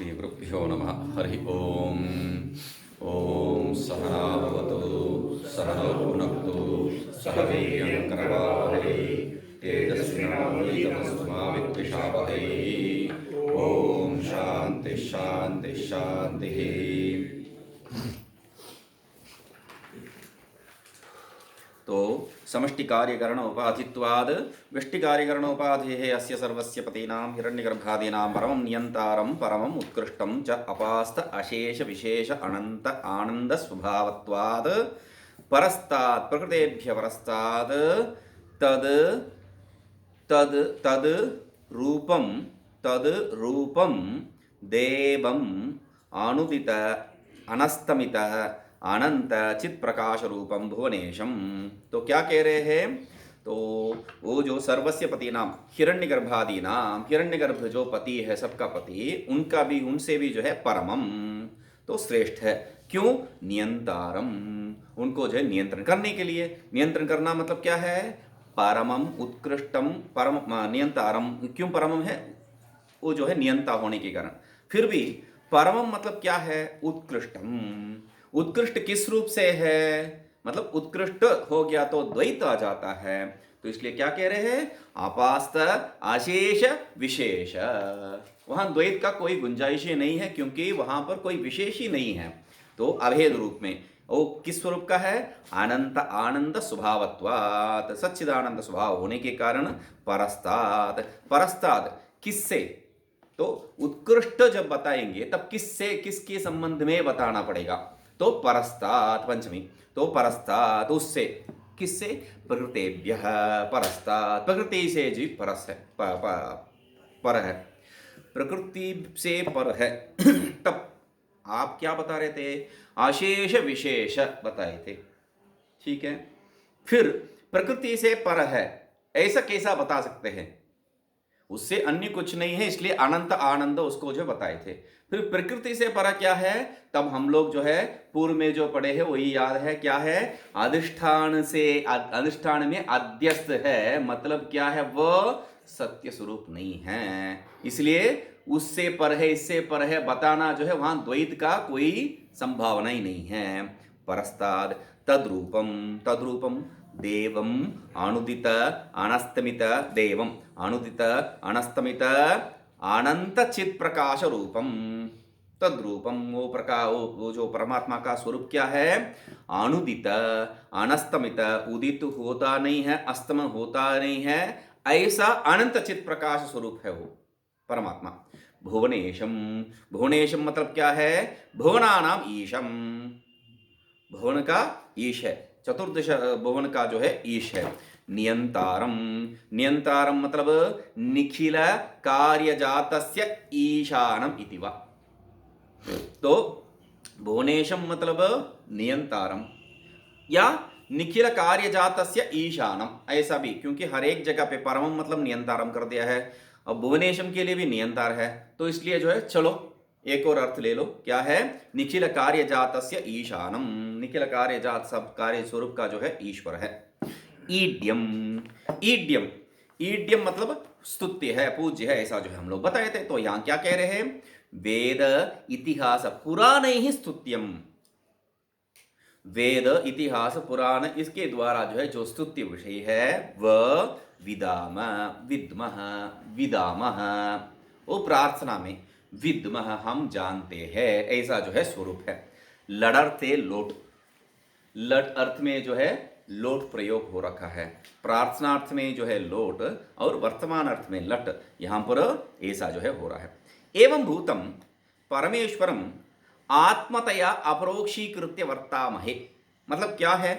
श्रीगुरुभ्यो नमः। हरि ओम। ओम सहना भवतु सहनौ भुनक्तु सह वीर्यं करवावहै तेजस्विनावधीतमस्तु मा विद्विषावहै। ओम शांति शांति शांति। तो समष्टि कार्यकरण उपाधित्वाद व्यष्टि कार्यकरण उपाधेः अस्य सर्वस्य पतीनां हिरण्यगर्भादीनां परमं नियन्तारं परमम् उत्कृष्टं च अपास्त अशेष विशेष अनंत आनंद स्वभावत्वाद परस्तात् प्रकृतेभ्य परस्तात् तद तद तद रूपं देवम् अनुदित अनस्तमित अनंत चित प्रकाश रूपम भुवनेशम। तो क्या कह रहे हैं? तो वो जो सर्वस्य पति नाम हिरण्यगर्भादि नाम, हिरण्यगर्भ जो पति है सबका पति, उनका भी उनसे भी जो है परमम तो श्रेष्ठ है। क्यों? नियंतारम, उनको जो है नियंत्रण करने के लिए। नियंत्रण करना मतलब क्या है? परमम उत्कृष्टम परम नियंतारम। क्यों परमम है? वो जो है नियंता होने के कारण। फिर भी परमम मतलब क्या है? उत्कृष्टम। उत्कृष्ट किस रूप से है? मतलब उत्कृष्ट हो गया तो द्वैत आ जाता है। तो इसलिए क्या कह रहे हैं? अपास्त अशेष विशेष। वहां द्वैत का कोई गुंजाइश ही नहीं है, क्योंकि वहां पर कोई विशेष ही नहीं है। तो अभेद रूप में वो किस स्वरूप का है? अनंत आनंद स्वभावत्वात्, सच्चिदानंद स्वभाव होने के कारण परस्तात्। परस्तात् किससे? तो उत्कृष्ट जब बताएंगे तब किससे, किसके संबंध में बताना पड़ेगा। तो परस्तात् पंचमी, तो परस्तात् उससे, किससे? प्रकृतेभ्यः परस्तात्, प्रकृति से जी परस है, पर है, प्रकृति से पर है। तब आप क्या बता रहे थे? अशेष विशेष बताए थे, ठीक है। फिर प्रकृति से पर है ऐसा कैसा बता सकते हैं? उससे अन्य कुछ नहीं है, इसलिए अनंत आनंद उसको जो बताए थे। फिर प्रकृति से पर क्या है? तब हम लोग जो है पूर्व में जो पढ़े हैं वही याद है। क्या है? अधिष्ठान से, अधिष्ठान में अध्यस्त है, मतलब क्या है? वह सत्य स्वरूप नहीं है, इसलिए उससे पर है इससे पर है बताना जो है वहां द्वैत का कोई संभावना ही नहीं है। परस्ताद तद्रूपम, तद्रूपम देवम अनुदित अनस्तमित, देवम अनुदित अनस्तमित अनंत चित प्रकाश रूपम। तद्रूपम वो प्रकाश, वो जो परमात्मा का स्वरूप क्या है? अनुदित अनस्तमित, उदित होता नहीं है, अस्तम होता नहीं है, ऐसा अनंत चित प्रकाश स्वरूप है वो परमात्मा। भुवनेशम, भुवनेशम मतलब क्या है? भुवनानाम ईशम, भुवन का ईश है, चतुर्दश भुवन का जो है ईश है। नियंतारम, नियंतारम मतलब निखिल कार्यजातस्य ईशानम इति वा। तो भुवनेशम मतलब नियंतारम या निखिल कार्यजातस्य ईशानम, ऐसा भी, क्योंकि हर एक जगह पे परमम मतलब नियंतारम कर दिया है। अब भुवनेशम के लिए भी नियंतार है, तो इसलिए जो है चलो एक और अर्थ ले लो। क्या है? निखिल कार्यजातस्य ईशानम, निखिल कार्यजात सब कार्य स्वरूप का जो है ईश्वर है। ईड्यम, ईड्यम, ईड्यम मतलब स्तुत्य है, पूज्य है, ऐसा जो है हम लोग बताए थे। तो यहां क्या कह रहे हैं? वेद इतिहास पुराण ही स्तुत्यम, वेद इतिहास पुराण इसके द्वारा जो है जो स्तुत्य विषय है वह विदाम, विद्मः, विदामः, वो प्रार्थना में विद्मः हम जानते हैं, ऐसा जो है स्वरूप है। लड़ते लोट, लट अर्थ में जो है लोट प्रयोग हो रखा है, प्रार्थनार्थ में जो है लोट और वर्तमान अर्थ में लट, यहां पर ऐसा जो है हो रहा है। एवं भूतम परमेश्वरम आत्मतया अपरोक्षीकृत्य वर्तामहे, मतलब क्या है?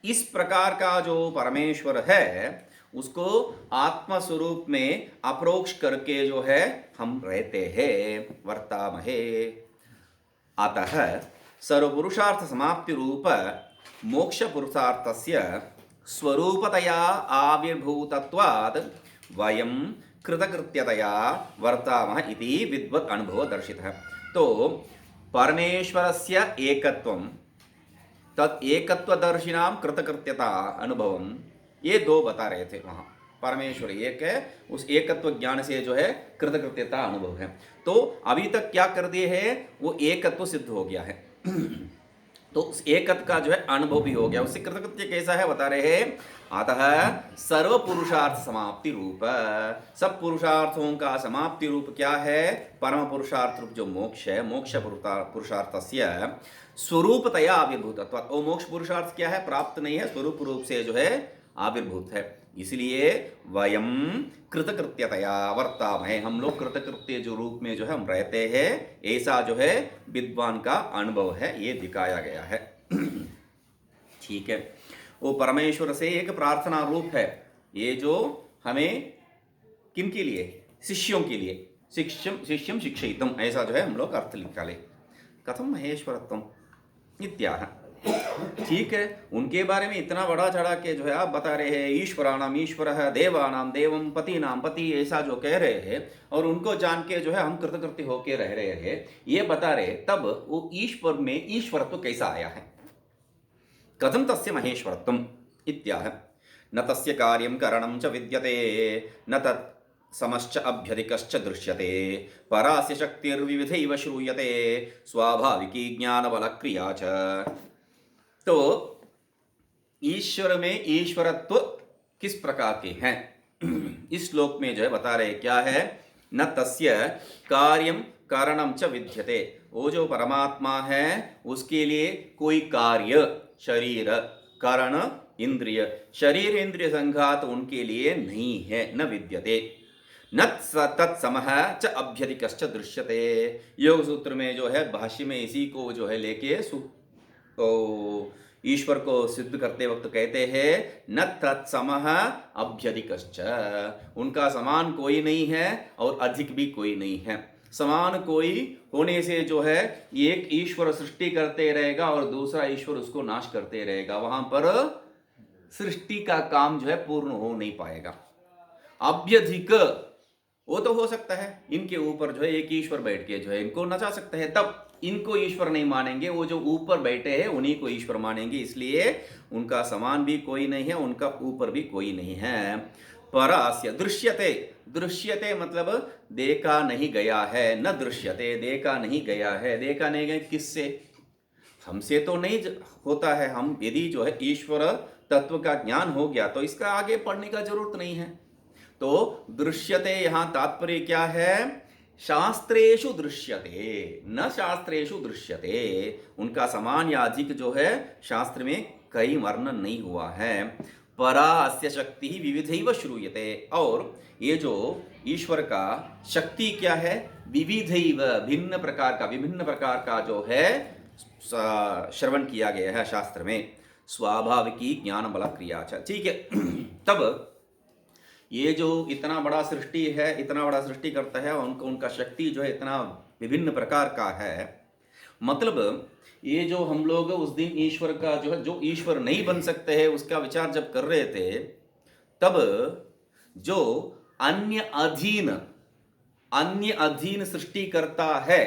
इस प्रकार का जो परमेश्वर है उसको आत्मस्वरूप में अप्रोक्ष करके जो है हम रहते हैं, वर्तामहे। अतः सर्वपुरुषार्थ समाप्ति रूप मोक्ष पुरुषार्थस्य स्वरूपतया आविर्भूतत्वात् वयं कृतकृत्यतया वर्तामः इति विद्वत् अनुभव दर्शितः। तो परमेश्वरस्य एकत्वं तत् एकत्वदर्शिनां कृतकृत्यता अनुभवं, ये दो बता रहे थे वहाँ। परमेश्वर एक है, उस एकत्व ज्ञान से जो है कृतकृत्यता अनुभव है। तो अभी तक क्या कर दिए है, वो एकत्व सिद्ध हो गया है। तो उस एकत्व का जो है अनुभव भी हो गया, उससे कृतकृत्य कैसा है बता रहे हैं। अतः सर्व पुरुषार्थ समाप्ति रूप, सब पुरुषार्थों का समाप्ति रूप क्या है, परम पुरुषार्थ रूप जो मोक्ष है, मोक्ष पुरुषार्थस्य स्वरूपतया आविर्भूतत्व। वो मोक्ष पुरुषार्थ क्या है, प्राप्त नहीं है, स्वरूप रूप से जो है आविर्भूत है। इसलिए वयम कृतकृत्यतया वर्तामहे, हम लोग कृतकृत्य जो रूप में जो है हम रहते हैं, ऐसा जो है विद्वान का अनुभव है, ये दिखाया गया है। ठीक है, वो परमेश्वर से एक प्रार्थना रूप है, ये जो हमें किन के लिए, शिष्यों के लिए, शिष्यम शिक्षयितुम, ऐसा जो है हम लोग अर्थ निकाले। कथम महेश्वरत्वम इत्याह। ठीक है, उनके बारे में इतना बड़ा चढ़ा के जो है आप बता रहे हैं, ईश्वराणाम ईश्वरः देवानाम देवम पतिनाम पति, ऐसा जो कह रहे हैं, और उनको जान के जो है हम कृतकृत्य होके रह रहे हैं, ये बता रहे, तब वो ईश्वर में ईश्वरत्व कैसा आया है। कथम तस्य महेश्वरत्वम इत्याह। न तस्य कार्यं करणं च विद्यते, न तत् समश्च अभ्यधिकश्च दृश्यते, परास्य शक्तिर्विविधैव श्रूयते, स्वाभाविकी ज्ञानबलक्रिया च। तो ईश्वर में ईश्वरत्व किस प्रकार के हैं, इस श्लोक में जो है बता रहे क्या है, न तस्य कार्यम कारणम च विद्यते, वो जो परमात्मा है उसके लिए कोई कार्य, शरीर कारण इंद्रिय, शरीर इंद्रिय संघात उनके लिए नहीं है, न विद्यते। न तत्समः च अभ्यधिकश्च दृश्यते, योग सूत्र में जो है भाष्य में इसी को जो है लेके तो ईश्वर को सिद्ध करते वक्त कहते हैं, न तत्समः अभ्यधिकश्च, उनका समान कोई नहीं है और अधिक भी कोई नहीं है। समान कोई होने से जो है एक ईश्वर सृष्टि करते रहेगा और दूसरा ईश्वर उसको नाश करते रहेगा, वहां पर सृष्टि का काम जो है पूर्ण हो नहीं पाएगा। अभ्यधिक वो तो हो सकता है, इनके ऊपर जो है एक ईश्वर बैठ के जो है इनको नचा सकता है, तब इनको ईश्वर नहीं मानेंगे, वो जो ऊपर बैठे हैं उन्हीं को ईश्वर मानेंगे, इसलिए उनका समान भी कोई नहीं है, उनका ऊपर भी कोई नहीं है। परास्य दृश्यते, दृश्यते मतलब देखा नहीं गया है, न दृश्यते देखा नहीं गया है, देखा नहीं गया किससे, हमसे तो नहीं होता है। हम यदि जो है ईश्वर तत्व का ज्ञान हो गया तो इसका आगे पढ़ने का जरूरत नहीं है। तो दृश्यते यहां तात्पर्य क्या है, शास्त्रेषु दृश्यते, न शास्त्रेषु दृश्यते, उनका समान या अधिक जो है शास्त्र में कहीं वर्णन नहीं हुआ है। परा अस्य शक्ति विविधैव श्रूयते, और ये जो ईश्वर का शक्ति क्या है, विविधैव भिन्न प्रकार का, विभिन्न प्रकार का जो है श्रवण किया गया है शास्त्र में। स्वाभाविकी ज्ञान बल क्रिया। ठीक है, तब ये जो इतना बड़ा सृष्टि है, इतना बड़ा सृष्टि करता है, उनका शक्ति जो है इतना विभिन्न प्रकार का है। मतलब ये जो हम लोग उस दिन ईश्वर का जो है, जो ईश्वर नहीं बन सकते हैं उसका विचार जब कर रहे थे, तब जो अन्य अधीन सृष्टि करता है,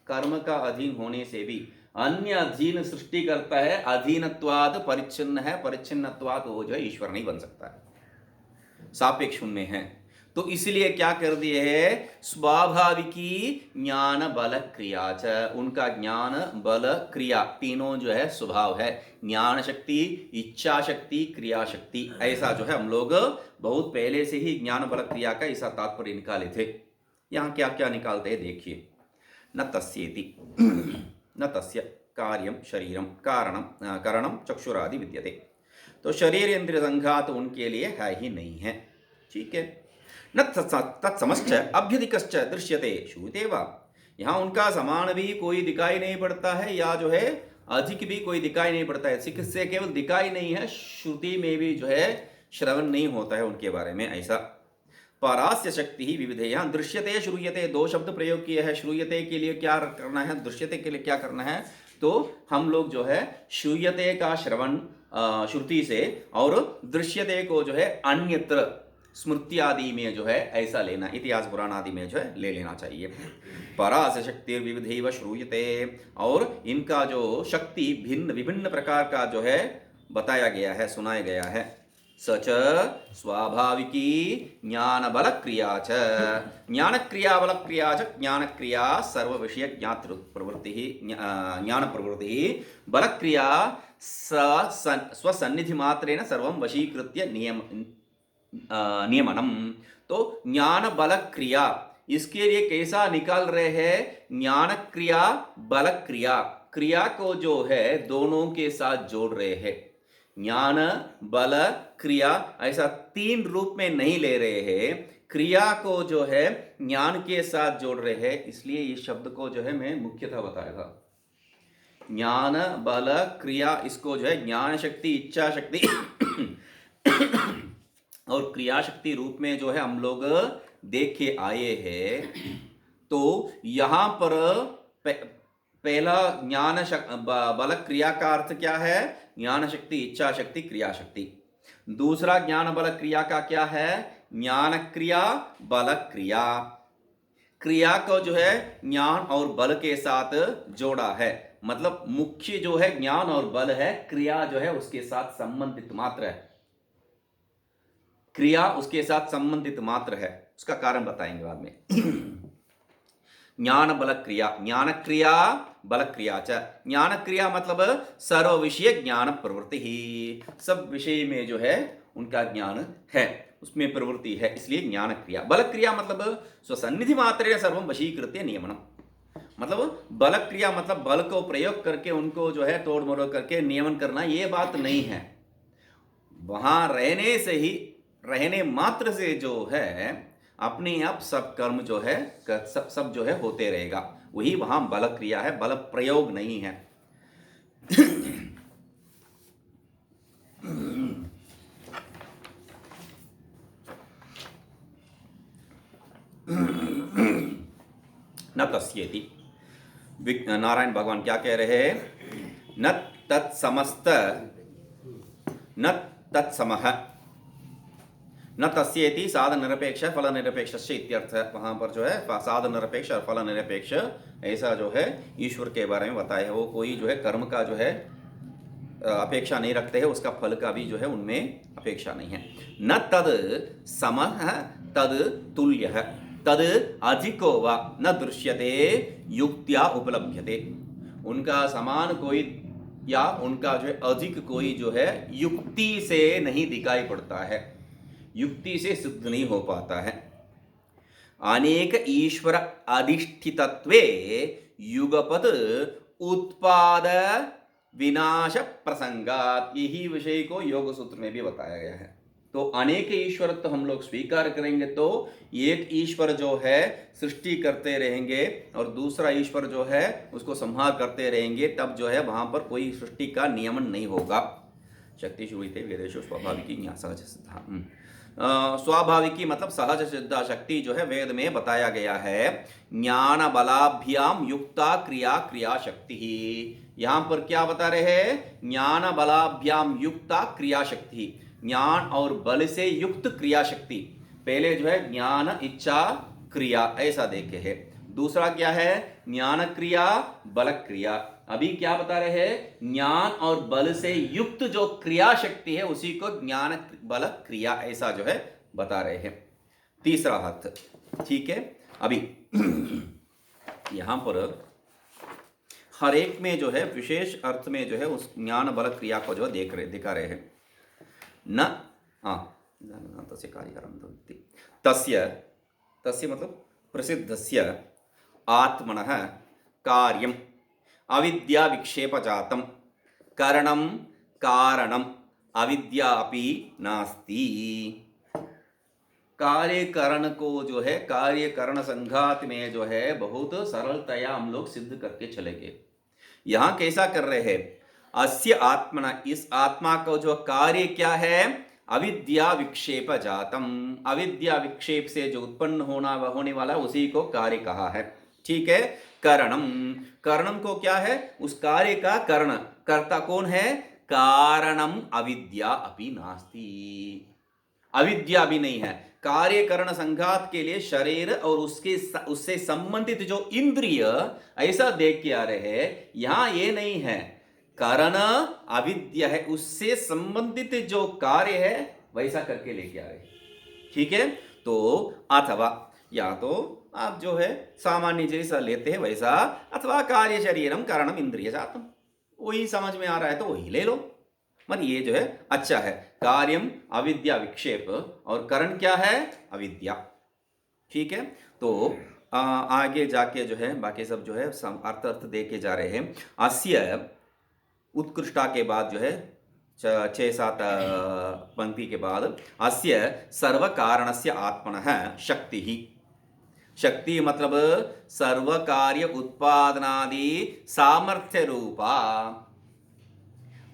कर्म का अधीन होने से भी अन्य अधीन सृष्टि करता है, अधीनत्वाद परिच्छिन्न है, परिच्छिन्नत्वाद वो जो है ईश्वर नहीं बन सकता है, सापेक्ष शून्य है। तो इसलिए क्या कर दिए है, स्वाभाविकी ज्ञान बल क्रिया च, उनका ज्ञान बल क्रिया तीनों जो है स्वभाव है, ज्ञान शक्ति, इच्छा शक्ति, क्रिया शक्ति, ऐसा जो है हम लोग बहुत पहले से ही ज्ञान बल क्रिया का ऐसा तात्पर्य निकाले थे। यहाँ क्या क्या निकालते हैं देखिए, न तस्येति, न तस्य कार्यम शरीरम कारणम चक्षुरादि विद्यते, तो शरीर इंद्रिय संघात उनके लिए है ही नहीं है। ठीक है, न तत्समश्च अभ्यधिकश्च दृश्यते श्रूयते वा, यहाँ उनका समान भी कोई दिखाई नहीं पड़ता है, या जो है अधिक भी कोई दिखाई नहीं पड़ता है। सिख से केवल दिखाई नहीं है, श्रुति में भी जो है श्रवण नहीं होता है उनके बारे में ऐसा। परास्य शक्ति ही विविधे, यहाँ दृश्यते श्रूयते दो शब्द प्रयोग किए हैं। श्रूयते के लिए क्या करना है, दृश्यते के लिए क्या करना है, तो हम लोग जो है श्रूयते का श्रवण श्रुति से और दृश्यते को जो है अन्यत्र स्मृति आदि में जो है ऐसा लेना, इतिहास पुराण आदि में जो है ले लेना चाहिए। परास्य शक्ति विविधैव श्रूयते, और इनका जो शक्ति भिन्न विभिन्न प्रकार का जो है बताया गया है, सुनाया गया है। स च स्वाभाविकी ज्ञान बल क्रिया च ज्ञान क्रिया बल क्रिया च ज्ञान क्रिया सर्व विषय ज्ञातृ प्रवृत्ति ज्ञान प्रवृत्ति बल क्रिया स्वसन्निधि मात्रेण सर्वं वशीकृत्य नियमनम। तो ज्ञान बल क्रिया इसके लिए कैसा निकाल रहे हैं? ज्ञान क्रिया बल क्रिया, क्रिया को जो है दोनों के साथ जोड़ रहे हैं। ज्ञान बल क्रिया ऐसा तीन रूप में नहीं ले रहे हैं, क्रिया को जो है ज्ञान के साथ जोड़ रहे हैं। इसलिए इस शब्द को जो है मैं मुख्यतः बताया था। ज्ञान बल क्रिया, इसको जो है ज्ञान शक्ति, इच्छा शक्ति और क्रिया शक्ति रूप में जो है हम लोग देख के आए हैं। तो यहां पर पहला ज्ञान बल क्रिया का अर्थ क्या है? ज्ञान शक्ति, इच्छा शक्ति, क्रिया शक्ति। दूसरा ज्ञान बल क्रिया का क्या है? ज्ञान क्रिया बल क्रिया, क्रिया को जो है ज्ञान और बल के साथ जोड़ा है। मतलब मुख्य जो है ज्ञान और बल है, क्रिया जो है उसके साथ संबंधित मात्र है। क्रिया उसके साथ संबंधित मात्र है, उसका कारण बताएंगे बाद में। ज्ञान बल क्रिया, ज्ञान क्रिया बल क्रिया च। ज्ञान क्रिया मतलब सर्व विषय ज्ञान प्रवृत्ति ही, सब विषय में जो है उनका ज्ञान है, उसमें प्रवृत्ति है, इसलिए ज्ञान क्रिया। बल क्रिया मतलब स्वसन्निधि मात्रेण सर्वं वशीकृत्य नियमनम। मतलब बल क्रिया मतलब बल को प्रयोग करके उनको जो है तोड़ मरोड़ करके नियमन करना, ये बात नहीं है। वहां रहने से ही, रहने मात्र से जो है अपने आप सब कर्म जो है सब जो है होते रहेगा, वही वहां बल क्रिया है, बल प्रयोग नहीं है। न तस्येति, नारायण भगवान क्या कह रहे हैं? न तत्समस्त न तत्समः, न तस्येति साधन निरपेक्ष फल निरपेक्ष इत्यर्थ। वहां पर जो है साधन निरपेक्ष और फल निरपेक्ष ऐसा जो है ईश्वर के बारे में बताया है। वो कोई जो है कर्म का जो है अपेक्षा नहीं रखते हैं, उसका फल का भी जो है उनमें अपेक्षा नहीं है। न तद समः तद तुल्यः तद अधिको वा न दृश्यते युक्त्या उपलभ्यते। उनका समान कोई या उनका जो है अधिक कोई जो है युक्ति से नहीं दिखाई पड़ता है, युक्ति से सिद्ध नहीं हो पाता है। अनेक ईश्वर अधिष्ठितत्वे युगपद उत्पाद विनाश प्रसंगात, यही विषय को योग सूत्र में भी बताया गया है। तो अनेक ईश्वर तो हम लोग स्वीकार करेंगे तो एक ईश्वर जो है सृष्टि करते रहेंगे और दूसरा ईश्वर जो है उसको संहार करते रहेंगे, तब जो है वहां पर कोई सृष्टि का नियमन नहीं होगा। शक्ति श्रूयते वेदेषु स्वाभाविकी ज्ञान सहज सिद्धा। स्वाभाविकी मतलब सहज सिद्धा शक्ति जो है वेद में बताया गया है। ज्ञान बलाभ्याम युक्ता क्रिया क्रिया शक्ति ही, यहां पर क्या बता रहे हैं? ज्ञान बलाभ्याम युक्ता क्रिया शक्ति, ज्ञान और बल से युक्त क्रिया शक्ति। पहले जो है ज्ञान इच्छा क्रिया ऐसा देखे है, दूसरा क्या है? ज्ञान क्रिया बल क्रिया। अभी क्या बता रहे हैं? ज्ञान और बल से युक्त जो क्रिया शक्ति है उसी को ज्ञान बल क्रिया ऐसा जो है बता रहे हैं। तीसरा अर्थ, ठीक है। अभी यहां पर हर एक में जो है विशेष अर्थ में जो है उस ज्ञान बल क्रिया को जो दिखा रहे हैं। न तस्य कार्यकरणं तस्य, तस्य मतलब प्रसिद्धस्य आत्मनः कार्यम अविद्या विक्षेपजातम करणम कारणम अविद्या अपि नास्ति। कार्यकरण को जो है कार्यकरण संघात में जो है बहुत सरलतया हम लोग सिद्ध करके चलेंगे। यहां कैसा कर रहे हैं? अस्य आत्मना, इस आत्मा को जो कार्य क्या है? अविद्या विक्षेप जातम, अविद्या विक्षेप से जो उत्पन्न होने वाला उसी को कार्य कहा है, ठीक है। करणम, करणम को क्या है? उस कार्य का करण, कर्ता कौन है? कारणम अविद्या अपि नास्ति, अविद्या भी नहीं है। कार्य करण संघात के लिए शरीर और उससे संबंधित जो इंद्रिय ऐसा देख के आ रहे हैं, यहां ये नहीं है। कारण अविद्या है, उससे संबंधित जो कार्य है वैसा करके लेके आ रहे हैं। ठीक है, तो अथवा या तो आप जो है सामान्य जैसा लेते हैं वैसा, अथवा कार्य शरीरम कारणम इंद्रिय जातम, वही समझ में आ रहा है तो वही ले लो। मतलब ये जो है अच्छा है, कार्यम अविद्या विक्षेप और करण क्या है, अविद्या। ठीक है, तो आगे जाके जो है बाकी सब जो है अर्थ अर्थ दे के जा रहे हैं। अस्य उत्कृष्टा के बाद जो है 6-7 पंक्ति के बाद अस्य सर्व कारणस्य आत्मनः शक्ति ही, शक्ति मतलब सर्व कार्य उत्पादनादि सामर्थ्य रूपा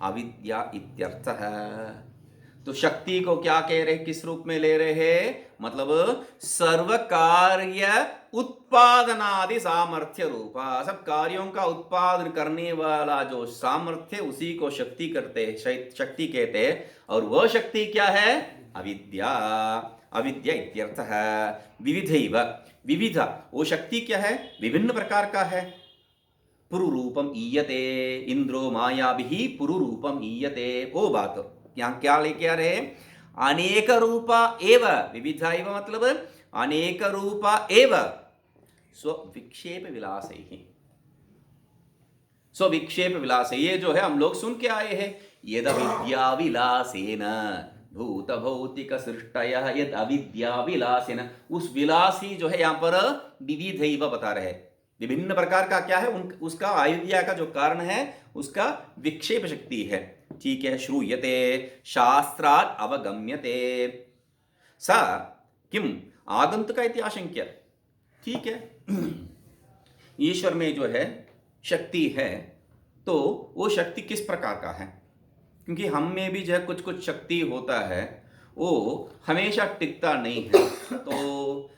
अविद्या इत्यर्थः। तो शक्ति को क्या कह रहे, किस रूप में ले रहे हैं, मतलब सर्व कार्य उत्पादनादि सामर्थ्य रूपा, सब कार्यों का उत्पादन करने वाला जो सामर्थ्य उसी को शक्ति करते हैं, शक्ति कहते हैं। और वह शक्ति क्या है, अविद्या, अविद्या इत्यर्थः। विविधैव, विविध वो शक्ति क्या है, विभिन्न प्रकार का है। पुरुरूपम ईयते, इंद्रो मायाभिः पुरुरूपम ईयते, वो बात यहाँ क्या लेके आ रहे, अनेक रूपा एव, विविधा एव मतलब अनेक रूपा एव स्व विक्षेप विलासैः, स्व विक्षेप विलास। ये जो है हम लोग सुन के आए हैं, यद अविद्या विलासेन भूत भौतिक सृष्टयः, यद अविद्या विलासेन, उस विलासी जो है यहाँ पर विविधैव बता रहे हैं, विभिन्न प्रकार का क्या है उसका अविद्या का जो कारण है उसका विक्षेप शक्ति है। ठीक है, श्रूयते शास्त्रात् अवगम्यते सा किम आगंतुक इति आशंक्य। ठीक है, ईश्वर में जो है शक्ति है तो वो शक्ति किस प्रकार का है, क्योंकि हम में भी जो है कुछ कुछ शक्ति होता है, वो हमेशा टिकता नहीं है। तो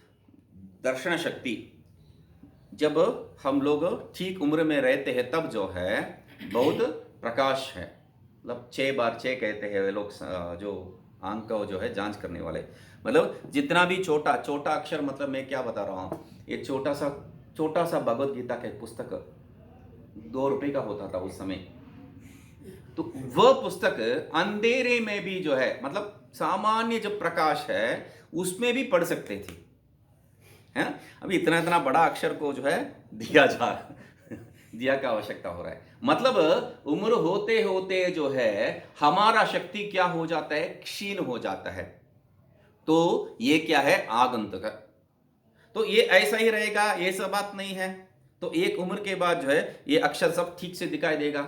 दर्शन शक्ति जब हम लोग ठीक उम्र में रहते हैं तब जो है बहुत प्रकाश है, मतलब 6x6 कहते हैं वे लोग जो अंक को जो है जांच करने वाले, मतलब जितना भी छोटा छोटा अक्षर, मतलब मैं क्या बता रहा हूँ, ये छोटा सा भगवत गीता का पुस्तक 2 रुपए का होता था उस समय, तो वह पुस्तक अंधेरे में भी जो है, मतलब सामान्य जो प्रकाश है उसमें भी पढ़ सकते थे, है। अभी इतना इतना बड़ा अक्षर को जो है दिया का आवश्यकता हो रहा है, मतलब उम्र होते होते जो है हमारा शक्ति क्या हो जाता है, क्षीण हो जाता है। तो ये क्या है, आगंतुक। तो ये ऐसा ही रहेगा, ये सब बात नहीं है। तो एक उम्र के बाद जो है ये अक्षर सब ठीक से दिखाई देगा।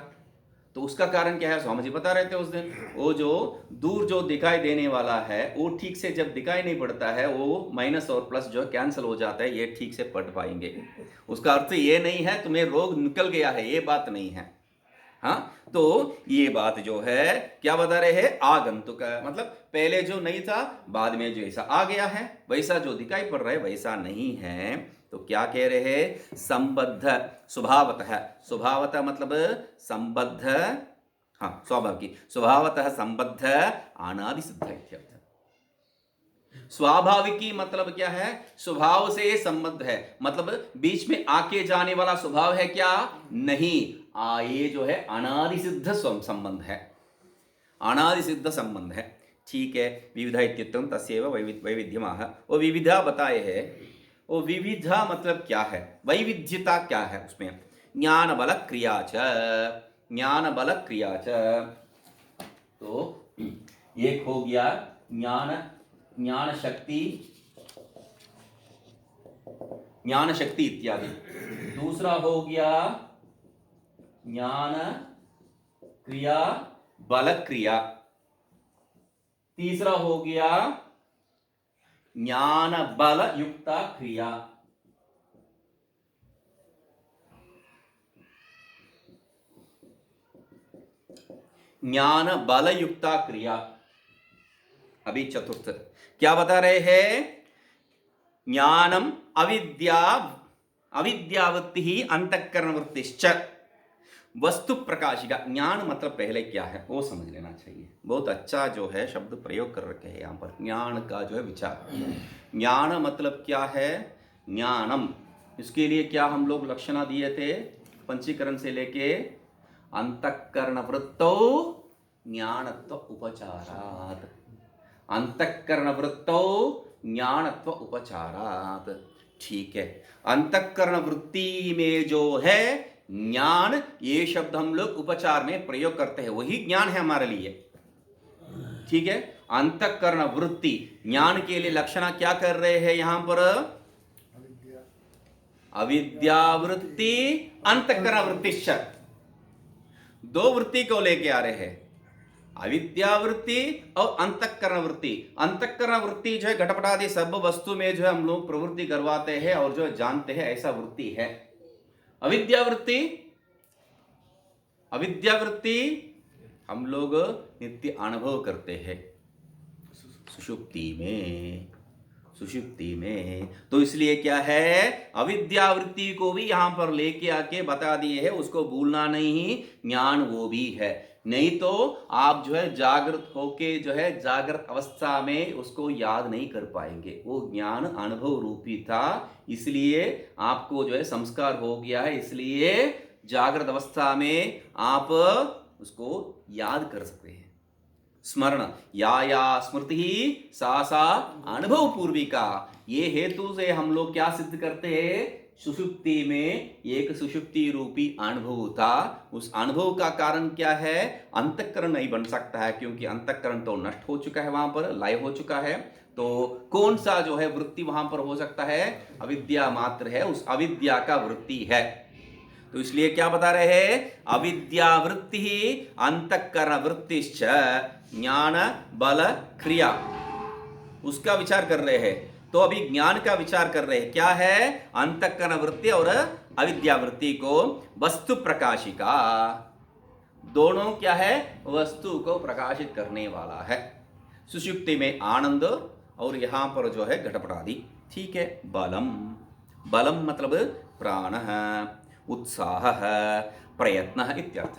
तो उसका कारण क्या है, स्वामी जी बता रहे थे उस दिन, वो जो दूर जो दिखाई देने वाला है वो ठीक से जब दिखाई नहीं पड़ता है, वो माइनस और प्लस जो कैंसिल हो जाता है, ये ठीक से पढ़ पाएंगे। उसका अर्थ ये नहीं है तुम्हें रोग निकल गया है, ये बात नहीं है। हाँ, तो ये बात जो है क्या बता रहे हैं, आगंतुक, मतलब पहले जो नहीं था बाद में जैसा आ गया है, वैसा जो दिखाई पड़ रहा है वैसा नहीं है। तो क्या कह रहे हैं, संबद्ध स्वभावतः, स्वभावतः मतलब संबद्ध, हाँ स्वाभाविक, स्वभावतः संबद्ध अनादि सिद्ध इत्यर्थ। स्वाभाविकी मतलब क्या है, स्वभाव से संबद्ध है, मतलब बीच में आके जाने वाला स्वभाव है क्या, नहीं, ये जो है अनादि सिद्ध संबंध है, अनादि सिद्ध संबंध है। ठीक है, विविधा इत्यर्थम तस्यैव वैविध्यमाह, वो विविधा बताए है, वो विविधा मतलब क्या है, वैविध्यता क्या है उसमें, ज्ञान बल क्रिया च, ज्ञान बल क्रिया च। तो एक हो गया ज्ञान शक्ति इत्यादि, दूसरा हो गया ज्ञान क्रिया बल क्रिया, तीसरा हो गया ज्ञान बल युक्ता क्रिया, ज्ञान बल युक्ता क्रिया। अभी चतुर्थ क्या बता रहे हैं, ज्ञानम अविद्यावृत्ति ही अंतःकरण वृत्तिश्च वस्तु प्रकाशिका। ज्ञान मतलब पहले क्या है वो समझ लेना चाहिए, बहुत अच्छा जो है शब्द प्रयोग कर रखे हैं यहाँ पर, ज्ञान का जो है विचार। ज्ञान मतलब क्या है, ज्ञानम, इसके लिए क्या हम लोग लक्षणा दिए थे पंचीकरण से लेके, अंतःकरण वृत्तौ ज्ञानत्व उपचारात्, अंतःकरण वृत्तौ ज्ञानत्व उपचारात। ठीक है, अंतःकरण वृत्ति में जो है ज्ञान, ये शब्द हम लोग उपचार में प्रयोग करते हैं, वही ज्ञान है हमारे लिए। ठीक है, अंतःकरण वृत्ति ज्ञान के लिए लक्षण क्या कर रहे हैं यहां पर? अविद्यावृत्ति अंतःकरण वृत्तिश्च, दो वृत्ति को लेके आ रहे हैं, अविद्यावृत्ति और अंतःकरण वृत्ति। अंतःकरण वृत्ति जो है घटपटादि सब वस्तु में जो है हम लोग प्रवृत्ति करवाते हैं और जो जानते हैं, ऐसा वृत्ति है। अविद्यावृत्ति, अविद्यावृत्ति हम लोग नित्य अनुभव करते हैं सुषुप्ति में, सुषुप्ति में। तो इसलिए क्या है, अविद्यावृत्ति को भी यहां पर लेके आके बता दिए है, उसको भूलना नहीं, ज्ञान वो भी है। नहीं तो आप जो है जागृत होके जो है जागृत अवस्था में उसको याद नहीं कर पाएंगे। वो ज्ञान अनुभव रूपी था, इसलिए आपको जो है संस्कार हो गया है, इसलिए जागृत अवस्था में आप उसको याद कर सकते हैं। स्मरण, या या स्मृति ही सा सा अनुभव पूर्विका, ये हेतु से हम लोग क्या सिद्ध करते हैं, सुषुप्ति में एक सुषुप्ति रूपी अनुभव था। उस अनुभव का कारण क्या है, अंतःकरण नहीं बन सकता है, क्योंकि अंतःकरण तो नष्ट हो चुका है, वहां पर लय हो चुका है। तो कौन सा जो है वृत्ति वहां पर हो सकता है, अविद्या मात्र है, उस अविद्या का वृत्ति है। तो इसलिए क्या बता रहे हैं, अविद्या वृत्ति ही अंतःकरण वृत्तिश्च ज्ञान बल क्रिया, उसका विचार कर रहे हैं। तो अभी ज्ञान का विचार कर रहे हैं, क्या है, अंतःकरण वृत्ति और अविद्या वृत्ति को वस्तु प्रकाशिका, दोनों क्या है, वस्तु को प्रकाशित करने वाला है। सुषुप्ति में आनंद और यहां पर जो है घटपटादि। ठीक है, बलम, बलम मतलब प्राण, उत्साह, प्रयत्न इत्यर्थ।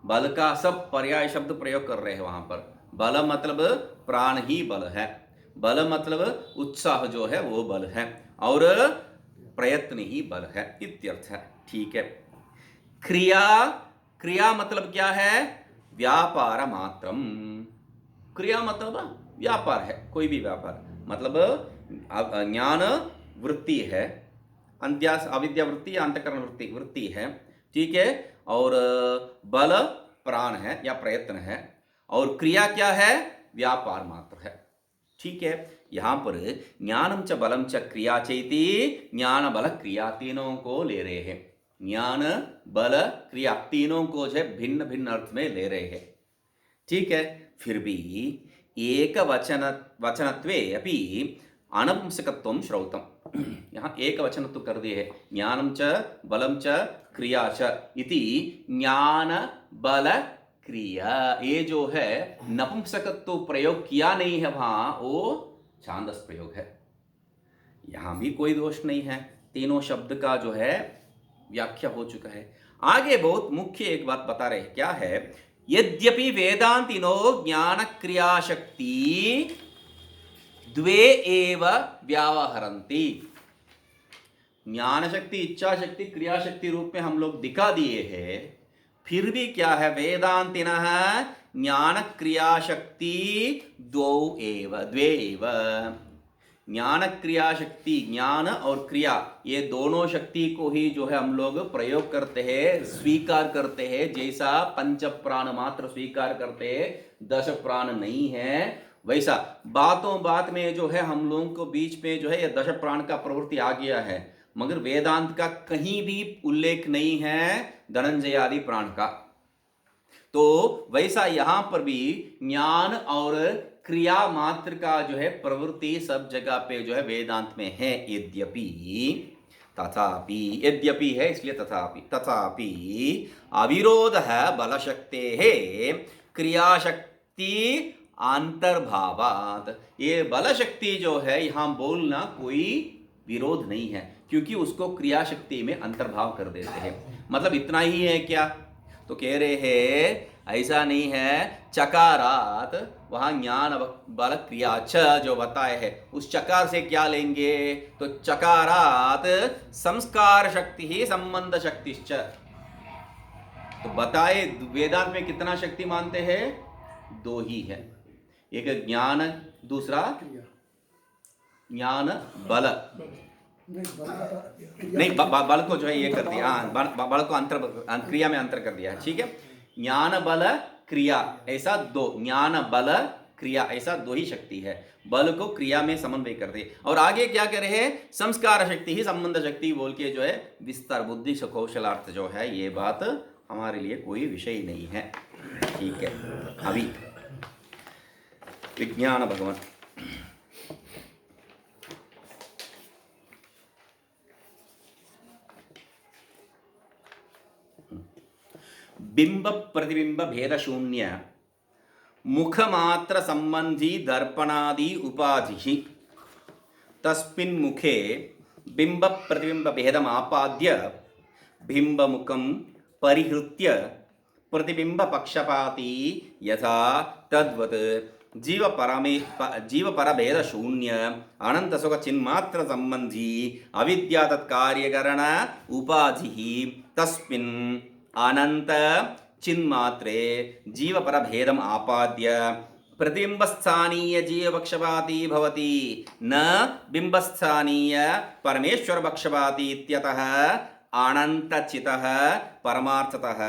बल का सब पर्याय शब्द प्रयोग कर रहे हैं वहां पर। बल मतलब प्राण ही बल है, बल मतलब उत्साह जो है वो बल है, और प्रयत्न ही बल है इत्यर्थ है। ठीक है, क्रिया, क्रिया मतलब क्या है, व्यापार मात्रम। क्रिया मतलब व्यापार है, कोई भी व्यापार, मतलब ज्ञान वृत्ति है, अविद्या वृत्ति या अंतःकरण वृत्ति वृत्ति है। ठीक है, और बल प्राण है या प्रयत्न है, और क्रिया क्या है, व्यापार मात्र है। ठीक है, यहां पर ज्ञानम च बलम च क्रिया चैति, ज्ञान बल क्रिया तीनों को ले रहे हैं। ज्ञान बल क्रिया तीनों को जो है भिन्न भिन्न अर्थ में ले रहे हैं। ठीक है, फिर भी एक वचनत्वे अपि अनपुंसकत्वं श्रौतम, यहाँ एक वचन तो कर दिए है, ज्ञानम च बलम च क्रिया च इति ज्ञान बल क्रिया, ये जो है नपुंसकत्व प्रयोग किया नहीं है वहां, वो छांदस प्रयोग है। यहां भी कोई दोष नहीं है, तीनों शब्द का जो है व्याख्या हो चुका है। आगे बहुत मुख्य एक बात बता रहे हैं, क्या है, यद्यपि वेदांतिनो ज्ञान क्रिया शक्ति द्वे एव व्यावहरन्ति, ज्ञान शक्ति इच्छा शक्ति क्रिया शक्ति रूप में हम लोग दिखा दिए हैं, फिर भी क्या है, वेदांतिनः ज्ञान क्रिया शक्ति द्वे एव, ज्ञान क्रिया शक्ति, ज्ञान और क्रिया ये दोनों शक्ति को ही जो है हम लोग प्रयोग करते हैं, स्वीकार करते हैं। जैसा पंच प्राण मात्र स्वीकार करते हैं, 10 प्राण नहीं है, वैसा बातों बात में जो है हम लोगों को बीच में जो है ये 10 प्राण का प्रवृत्ति आ गया है, मगर वेदांत का कहीं भी उल्लेख नहीं है धनंजय आदि प्राण का। तो वैसा यहां पर भी ज्ञान और क्रिया मात्र का जो है प्रवृत्ति सब जगह पे जो है वेदांत में है। यद्यपि, तथापि, यद्यपि है इसलिए तथापि, तथापि अविरोध है बल शक्ति है क्रिया शक्ति अंतर्भावात, ये बल शक्ति जो है यहां बोलना कोई विरोध नहीं है, क्योंकि उसको क्रिया शक्ति में अंतर्भाव कर देते हैं। मतलब इतना ही है क्या, तो कह रहे हैं ऐसा नहीं है, चकारात वहां ज्ञान बल क्रिया छ जो बताए है, उस चकार से क्या लेंगे, तो चकारात संस्कार शक्ति ही संबंध शक्तिश्च, तो बताए वेदांत में कितना शक्ति मानते हैं, 2 ही है, एक ज्ञान, दूसरा ज्ञान बल, नहीं बल को जो है ये कर दिया, हाँ बल को अंतर क्रिया में अंतर कर दिया है, ठीक है। ज्ञान बल क्रिया ऐसा दो, ज्ञान बल क्रिया ऐसा दो ही शक्ति है, बल को क्रिया में समन्वय कर दे। और आगे क्या कह रहे हैं, संस्कार शक्ति ही संबंध शक्ति बोल के जो है विस्तार बुद्धि कौशलार्थ जो है, ये बात हमारे लिए कोई विषय नहीं है, ठीक है। अभी विज्ञान भगवान बिंब प्रतिबिंब भेद शून्य मुख मात्र संबंधी दर्पणादि उपाधि तस्मिन् मुखे बिंब प्रतिबिंब भेदम आपाद्य बिंब मुखम परिहृत्य प्रतिबिंब पक्षपाती यथा तद्वत् जीव पर भेद शून्य अनंत सुख चिन्मात्र संबंधी अविद्या तत्कार्यकरण उपाधि तस्मिन् अनंत चिन्मात्रे जीव पर भेदम आपाद्य प्रतिबिंबस्थानीय जीव पक्षपाती भवति न बिंबस्थानीय परमेश्वर पक्षपाती इत्यतः अनंत चितः परमार्थतः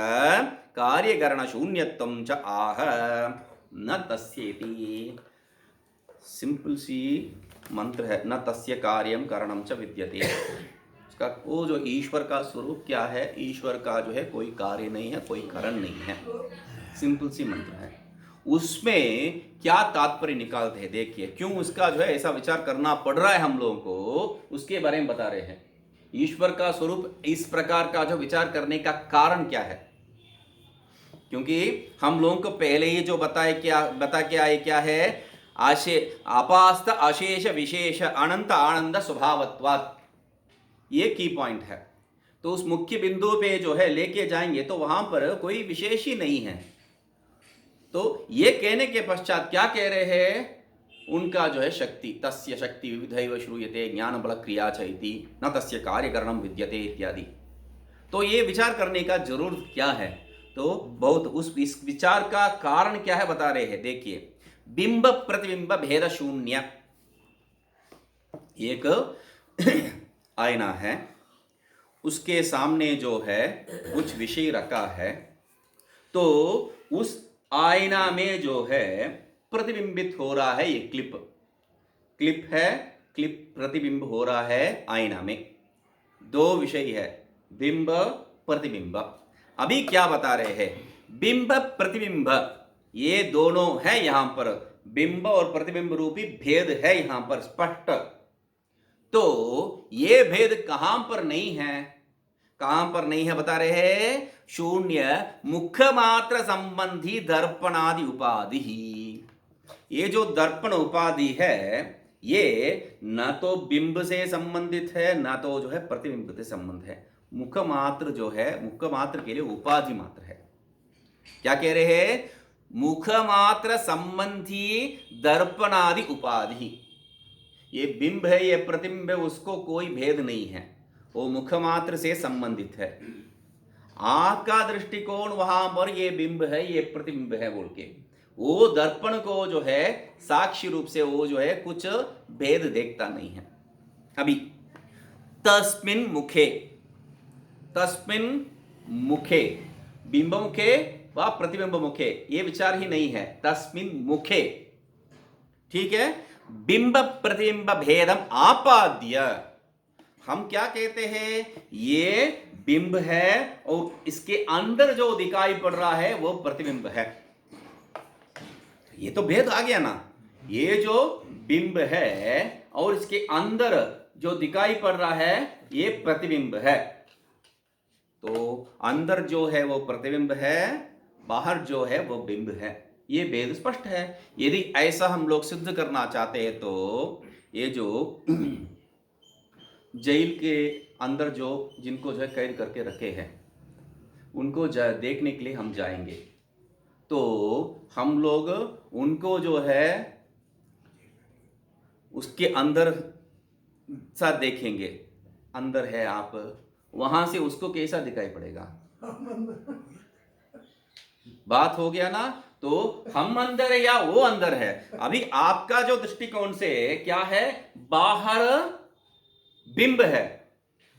कार्यकरण शून्यत्वं च आह न तस्येति। सिंपल सी मंत्र है, न तस्य कार्यम करणम च विद्यते। उसका वो जो ईश्वर का स्वरूप क्या है, ईश्वर का जो है कोई कार्य नहीं है, कोई कारण नहीं है, सिंपल सी मंत्र है। उसमें क्या तात्पर्य निकालते हैं देखिए, क्यों उसका जो है ऐसा विचार करना पड़ रहा है हम लोगों को, उसके बारे में बता रहे हैं। ईश्वर का स्वरूप इस प्रकार का जो विचार करने का कारण क्या है, क्योंकि हम लोगों को पहले ही जो बता के आए क्या है, अपास्त अशेष विशेष अनंत आनंद स्वभावत्वात्, ये की पॉइंट है। तो उस मुख्य बिंदु पे जो है लेके जाएंगे तो वहां पर कोई विशेष ही नहीं है। तो ये कहने के पश्चात क्या कह रहे हैं, उनका जो है शक्ति, तस्य शक्ति विविधैव श्रूयते ज्ञान बल क्रिया च इति न तस्य कार्यकरणम विद्यते इत्यादि। तो ये विचार करने का जरूरत क्या है, तो बहुत इस विचार का कारण क्या है बता रहे हैं। देखिए, बिंब प्रतिबिंब भेद शून्य, एक आईना है, उसके सामने जो है कुछ विषय रखा है, तो उस आईना में जो है प्रतिबिंबित हो रहा है, ये क्लिप है, क्लिप प्रतिबिंब हो रहा है आईना में। दो विषय है, बिंब प्रतिबिंब। अभी क्या बता रहे हैं, बिंब प्रतिबिंब ये दोनों है, यहां पर बिंब और प्रतिबिंब रूपी भेद है यहां पर स्पष्ट। तो ये भेद कहां पर नहीं है, कहां पर नहीं है बता रहे हैं, शून्य मुख मात्र संबंधी दर्पणादि उपाधि। ये जो दर्पण उपाधि है ये न तो बिंब से संबंधित है, न तो जो है प्रतिबिंब से संबंध है। मुख मात्र जो है, मुख मात्र के लिए उपाधि मात्र है। क्या कह रहे हैं, मुख मात्र संबंधी दर्पणादि उपाधि। ये बिंब है, ये प्रतिबिंब है, उसको कोई भेद नहीं है, वो मुख मात्र से संबंधित है। आंख का दृष्टिकोण वहां पर ये बिंब है, ये प्रतिबिंब है बोल के, वो दर्पण को जो है साक्षी रूप से वो जो है कुछ भेद देखता नहीं है। अभी तस्मिन् मुखे, तस्मिन् मुखे, बिंब मुखे व प्रतिबिंब मुखे, ये विचार ही नहीं है, तस्मिन् मुखे, ठीक है। बिंब प्रतिबिंब भेदम आपाद्य, हम क्या कहते हैं, ये बिंब है और इसके अंदर जो दिखाई पड़ रहा है वो प्रतिबिंब है। ये तो भेद आ गया ना, ये जो बिंब है और इसके अंदर जो दिखाई पड़ रहा है ये प्रतिबिंब है। तो अंदर जो है वो प्रतिबिंब है, बाहर जो है वो बिंब है, ये भेद स्पष्ट है। यदि ऐसा हम लोग सिद्ध करना चाहते हैं तो ये जो जेल के अंदर जो जिनको जो है कैद करके रखे हैं उनको देखने के लिए हम जाएंगे, तो हम लोग उनको जो है उसके अंदर सा देखेंगे, अंदर है आप, वहां से उसको कैसा दिखाई पड़ेगा, बात हो गया ना। तो हम अंदर है या वो अंदर है? अभी आपका जो दृष्टिकोण से क्या है, बाहर बिंब है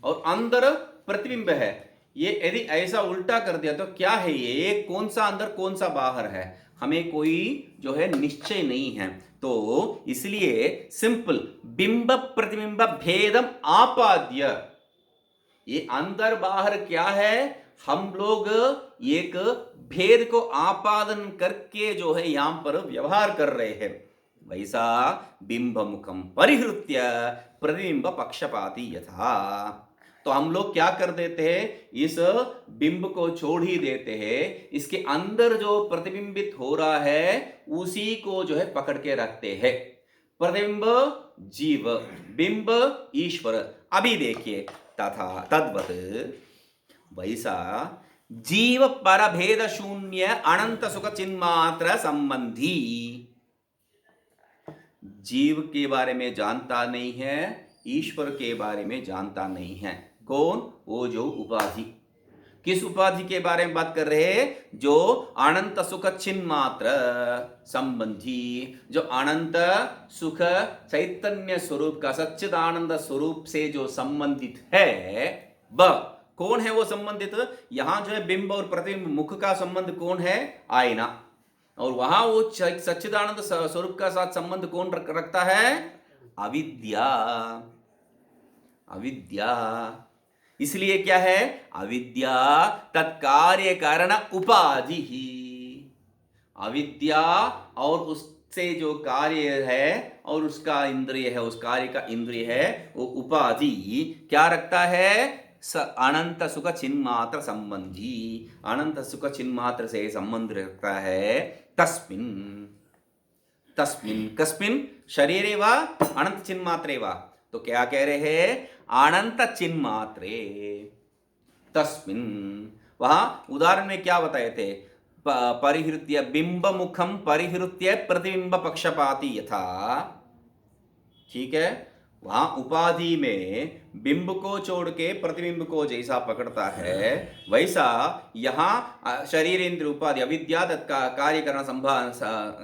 और अंदर प्रतिबिंब है। ये यदि ऐसा उल्टा कर दिया तो क्या है, ये कौन सा अंदर कौन सा बाहर है, हमें कोई जो है निश्चय नहीं है। तो इसलिए सिंपल बिंब प्रतिबिंब भेदम आपाद्य, ये अंदर बाहर क्या है, हम लोग एक भेद को आपादन करके जो है यहां पर व्यवहार कर रहे हैं। वैसा बिंब मुखम परिहृत्य प्रतिबिंब पक्षपाती यथा, तो हम लोग क्या कर देते हैं, इस बिंब को छोड़ ही देते हैं, इसके अंदर जो प्रतिबिंबित हो रहा है उसी को जो है पकड़ के रखते हैं। प्रतिबिंब जीव, बिंब ईश्वर। अभी देखिए तथा तद्वत वैसा जीव परभेद शून्य अनंत सुख चिन्मात्र संबंधी, जीव के बारे में जानता नहीं है, ईश्वर के बारे में जानता नहीं है। कौन? वो जो उपाधि। किस उपाधि के बारे में बात कर रहे हैं? जो अनंत सुख चिन्मात्र संबंधी, जो अनंत सुख चैतन्य स्वरूप का सच्चिदानंद स्वरूप से जो संबंधित है, वह कौन है? वो संबंधित यहां जो है बिंब और प्रतिबिंब मुख का संबंध कौन है? आईना। और वहां वो सच्चिदानंद स्वरूप का साथ संबंध कौन रखता है? अविद्या। अविद्या। इसलिए क्या है? अविद्या तत्कार्य कारण उपाधि ही। अविद्या और उससे जो कार्य है और उसका इंद्रिय है, उस कार्य का इंद्रिय है, वो उपाधि क्या रखता है? अनंत सुख चिन्मात्र संबंधी, अनंत सुख चिन्मात्र से संबंध रखता है। तस्मिन तस्मिन कस्मिन शरीरे वा अनंत चिन्मात्रे वा, तो क्या कह रहे हैं? अनंत चिन्मात्रे। तस्मिन, वहां उदाहरण में क्या बताए थे? परिहृत्य बिंब मुखम परिहृत्य प्रतिबिंब पक्षपाती यथा, ठीक है, वहां उपाधि में बिंब को छोड़ के प्रतिबिंब को जैसा पकड़ता है, वैसा यहां शरीर इंद्र उपाधि अविद्या का कार्य करना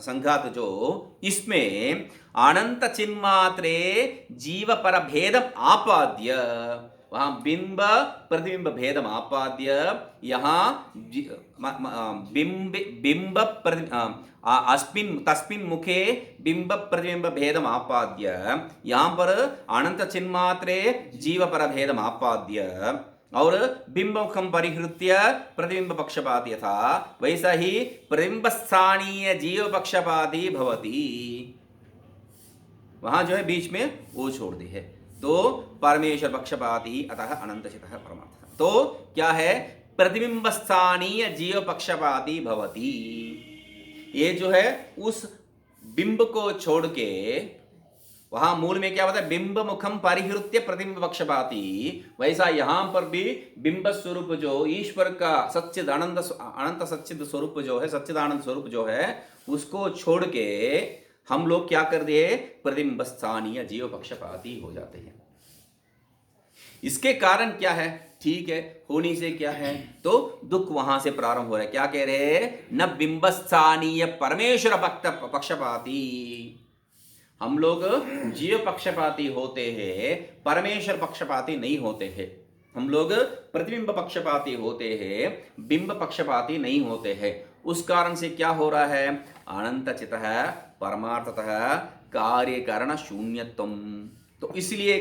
संघात, जो इसमें अनंत चिन्मात्रे जीव पर भेदम आपाद्य, वहां बिंब प्रतिबिंब भेदम आपाद्य, यहां बिंब अस्मिन तस्मिन मुखे बिंब प्रतिबिंब भेदम आपाद्य, यहां पर अनंत चिन्मात्रे जीव पर भेदम आपाद्य और बिंब मुखम परिहृत्य प्रतिबिंब पक्षपाती था, वैसा ही प्रतिबिंब स्थानीय जीव पक्षपाती भवति, वहां जो है बीच में वो छोड़ दी है। तो परमेश्वर पक्षपाती अतः अनंत चितः परमार्थ। तो क्या है? प्रतिबिंब स्थानीय जीव पक्षपाती भवति, ये जो है उस बिंब को छोड़ के, वहां मूल में क्या होता है? बिंब मुखम परिहृत्य प्रतिबिंब पक्षपाती, वैसा यहां पर भी बिंब स्वरूप जो ईश्वर का सच्चिद आनंद अनंत सच्चिद स्वरूप जो है, सच्चिदानंद स्वरूप जो है, उसको छोड़ के हम लोग क्या कर दिए? प्रतिबिंब स्थानीय जीव पक्षपाती हो जाते हैं। इसके कारण क्या है? ठीक है, होने से क्या है? तो दुख वहां से प्रारंभ हो रहा है। क्या कह रहे हैं? न बिंब स्थानीय परमेश्वर पक्षपाती, हम लोग जीव पक्षपाती होते हैं, परमेश्वर पक्षपाती नहीं होते हैं। हम लोग प्रतिबिंब पक्षपाती होते हैं, बिंब पक्षपाती नहीं होते हैं। उस कारण से क्या हो रहा है? अनंत चितः परमार्थतः कार्य कारण शून्यत्वम। तो इसलिए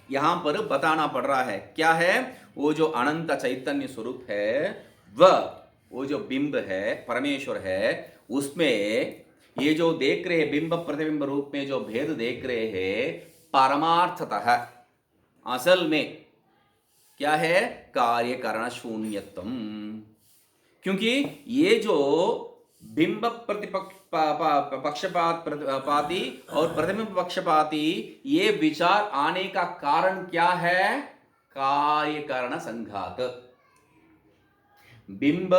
यहां पर बताना पड़ रहा है, क्या है? वो जो अनंत चैतन्य स्वरूप है, वह वो जो बिंब है, परमेश्वर है, उसमें ये जो देख रहे हैं बिंब प्रतिबिंब रूप में जो भेद देख रहे हैं, परमार्थतः असल में क्या है? कार्य कारण शून्यत्वम। क्योंकि ये जो बिंब पक्षपाती और प्रतिबिंब पक्षपाती, ये विचार आने का कारण क्या है? कार्य कारण संघात। बिंब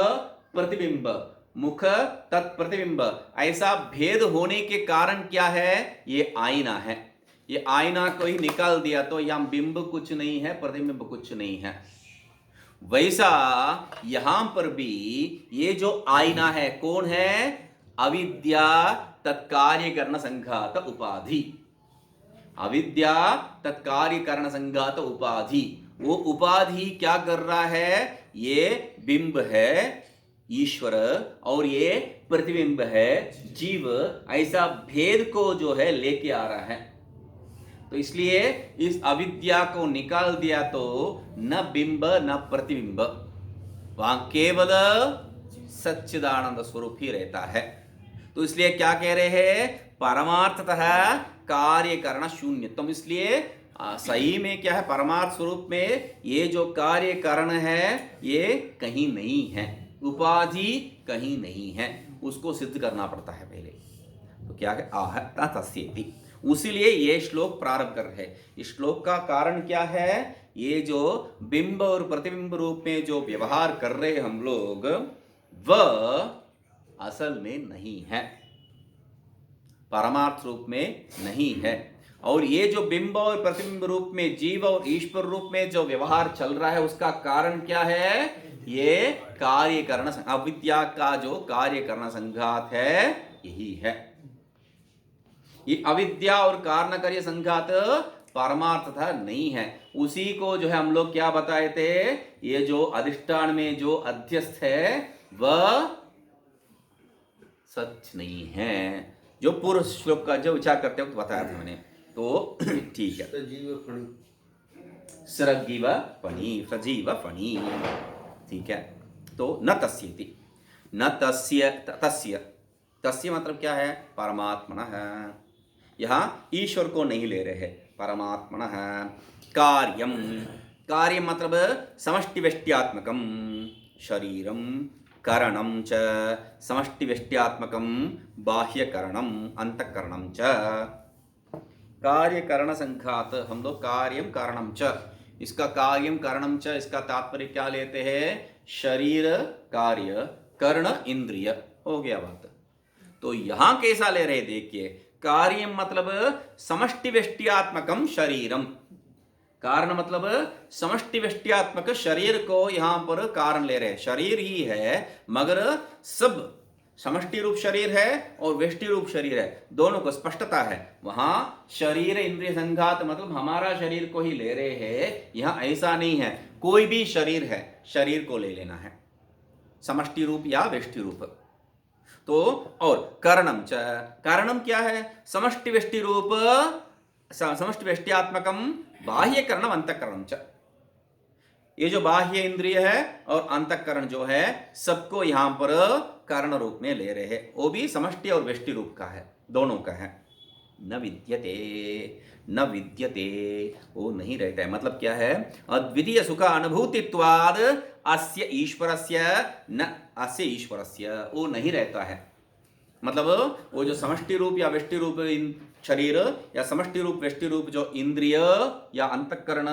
प्रतिबिंब मुख तत्प्रतिबिंब, ऐसा भेद होने के कारण क्या है? ये आईना है। ये आईना को ही निकाल दिया तो यहां बिंब कुछ नहीं है, प्रतिबिंब कुछ नहीं है। वैसा यहां पर भी ये जो आईना है, कौन है? अविद्या तत्कार्यकरण संघात उपाधि, अविद्या तत्कार्यकरण संघात उपाधि। वो उपाधि क्या कर रहा है? ये बिंब है ईश्वर और ये प्रतिबिंब है जीव, ऐसा भेद को जो है लेके आ रहा है। तो इसलिए इस अविद्या को निकाल दिया तो न बिंब न प्रतिबिंब, वहां केवल सच्चिदानंद स्वरूप ही रहता है। तो इसलिए क्या कह रहे हैं? परमार्थतः कार्य करण शून्यत्वम। इसलिए सही में क्या है? परमार्थ स्वरूप में ये जो कार्य कारण है ये कहीं नहीं है, उपाधि कहीं नहीं है, उसको सिद्ध करना पड़ता है पहले। तो क्या है? आह तस्येति। उसीलिए ये श्लोक प्रारंभ कर रहे हैं। इस श्लोक का कारण क्या है? ये जो बिंब और प्रतिबिंब रूप में जो व्यवहार कर रहे हैं हम लोग, वह असल में नहीं है, परमार्थ रूप में नहीं है। और ये जो बिंब और प्रतिबिंब रूप में जीव और ईश्वर रूप में जो व्यवहार चल रहा है, उसका कारण क्या है? ये कार्य करण, अविद्या का जो कार्य करण संघात है, यही है। ये अविद्या और कारण कार्य संघात परमार्थतः नहीं है। उसी को जो है हम लोग क्या बताए थे? ये जो अधिष्ठान में जो अध्यस्थ है वह सच नहीं है, जो पूर्व श्लोक का जो विचार करते वक्त बताया था मैंने। तो ठीक है, सृजीव फणी, सजीव फणी, ठीक है। तो न तस्येति, न तस्य, तस्य, तस्य मतलब क्या है? परमात्मनः। यहाँ ईश्वर को नहीं ले रहे हैं, परमात्मनः। कार्यम, कार्य मतलब समष्टि व्यष्ट्यात्मकम, शरीरम करणम च, समष्टि व्यष्ट्यात्मकम बाह्यकरणम अंतःकरणम च। कार्य करण संघात, हम लोग कार्यम कारणम च, इसका कार्यम कारणम च, इसका तात्पर्य क्या लेते हैं? शरीर कार्य, कर्ण इंद्रिय, हो गया बात। तो यहां कैसा ले रहे? देखिए, कार्यम मतलब समष्टि व्यष्ट्यात्मकम शरीरम, कारण मतलब समष्टि व्यष्ट्यात्मक शरीर को यहां पर कारण ले रहे हैं। शरीर ही है मगर सब समष्टि रूप शरीर है और व्यष्टि रूप शरीर है, दोनों को स्पष्टता है। वहां शरीर इंद्रिय संघात मतलब हमारा शरीर को ही ले रहे हैं, यहां ऐसा नहीं है। कोई भी शरीर है, शरीर को ले लेना है, समष्टि रूप या व्यष्टि रूप। तो और कारणम च, कारणम क्या है? समष्टि व्यष्टि रूप, समष्टि व्यष्ट्यात्मकम बाह्य करणम अंतःकरणम च। ये जो बाह्य इंद्रिय है और अंतःकरण जो है, सबको यहां पर कारण रूप में ले रहे हैं। वो भी समष्टि और व्यष्टि रूप का है, दोनों का है। न विद्यते, न विद्यते, वो नहीं रहता है। मतलब क्या है? अद्वितीय सुख अनुभूतित्वाद अस्य ईश्वरस्य, न अस्य ईश्वरस्य, वो नहीं रहता है। मतलब वो जो समष्टि रूप या व्यष्टि रूप शरीर या समष्टि रूप व्यष्टि रूप जो इंद्रिय या अंतःकरण,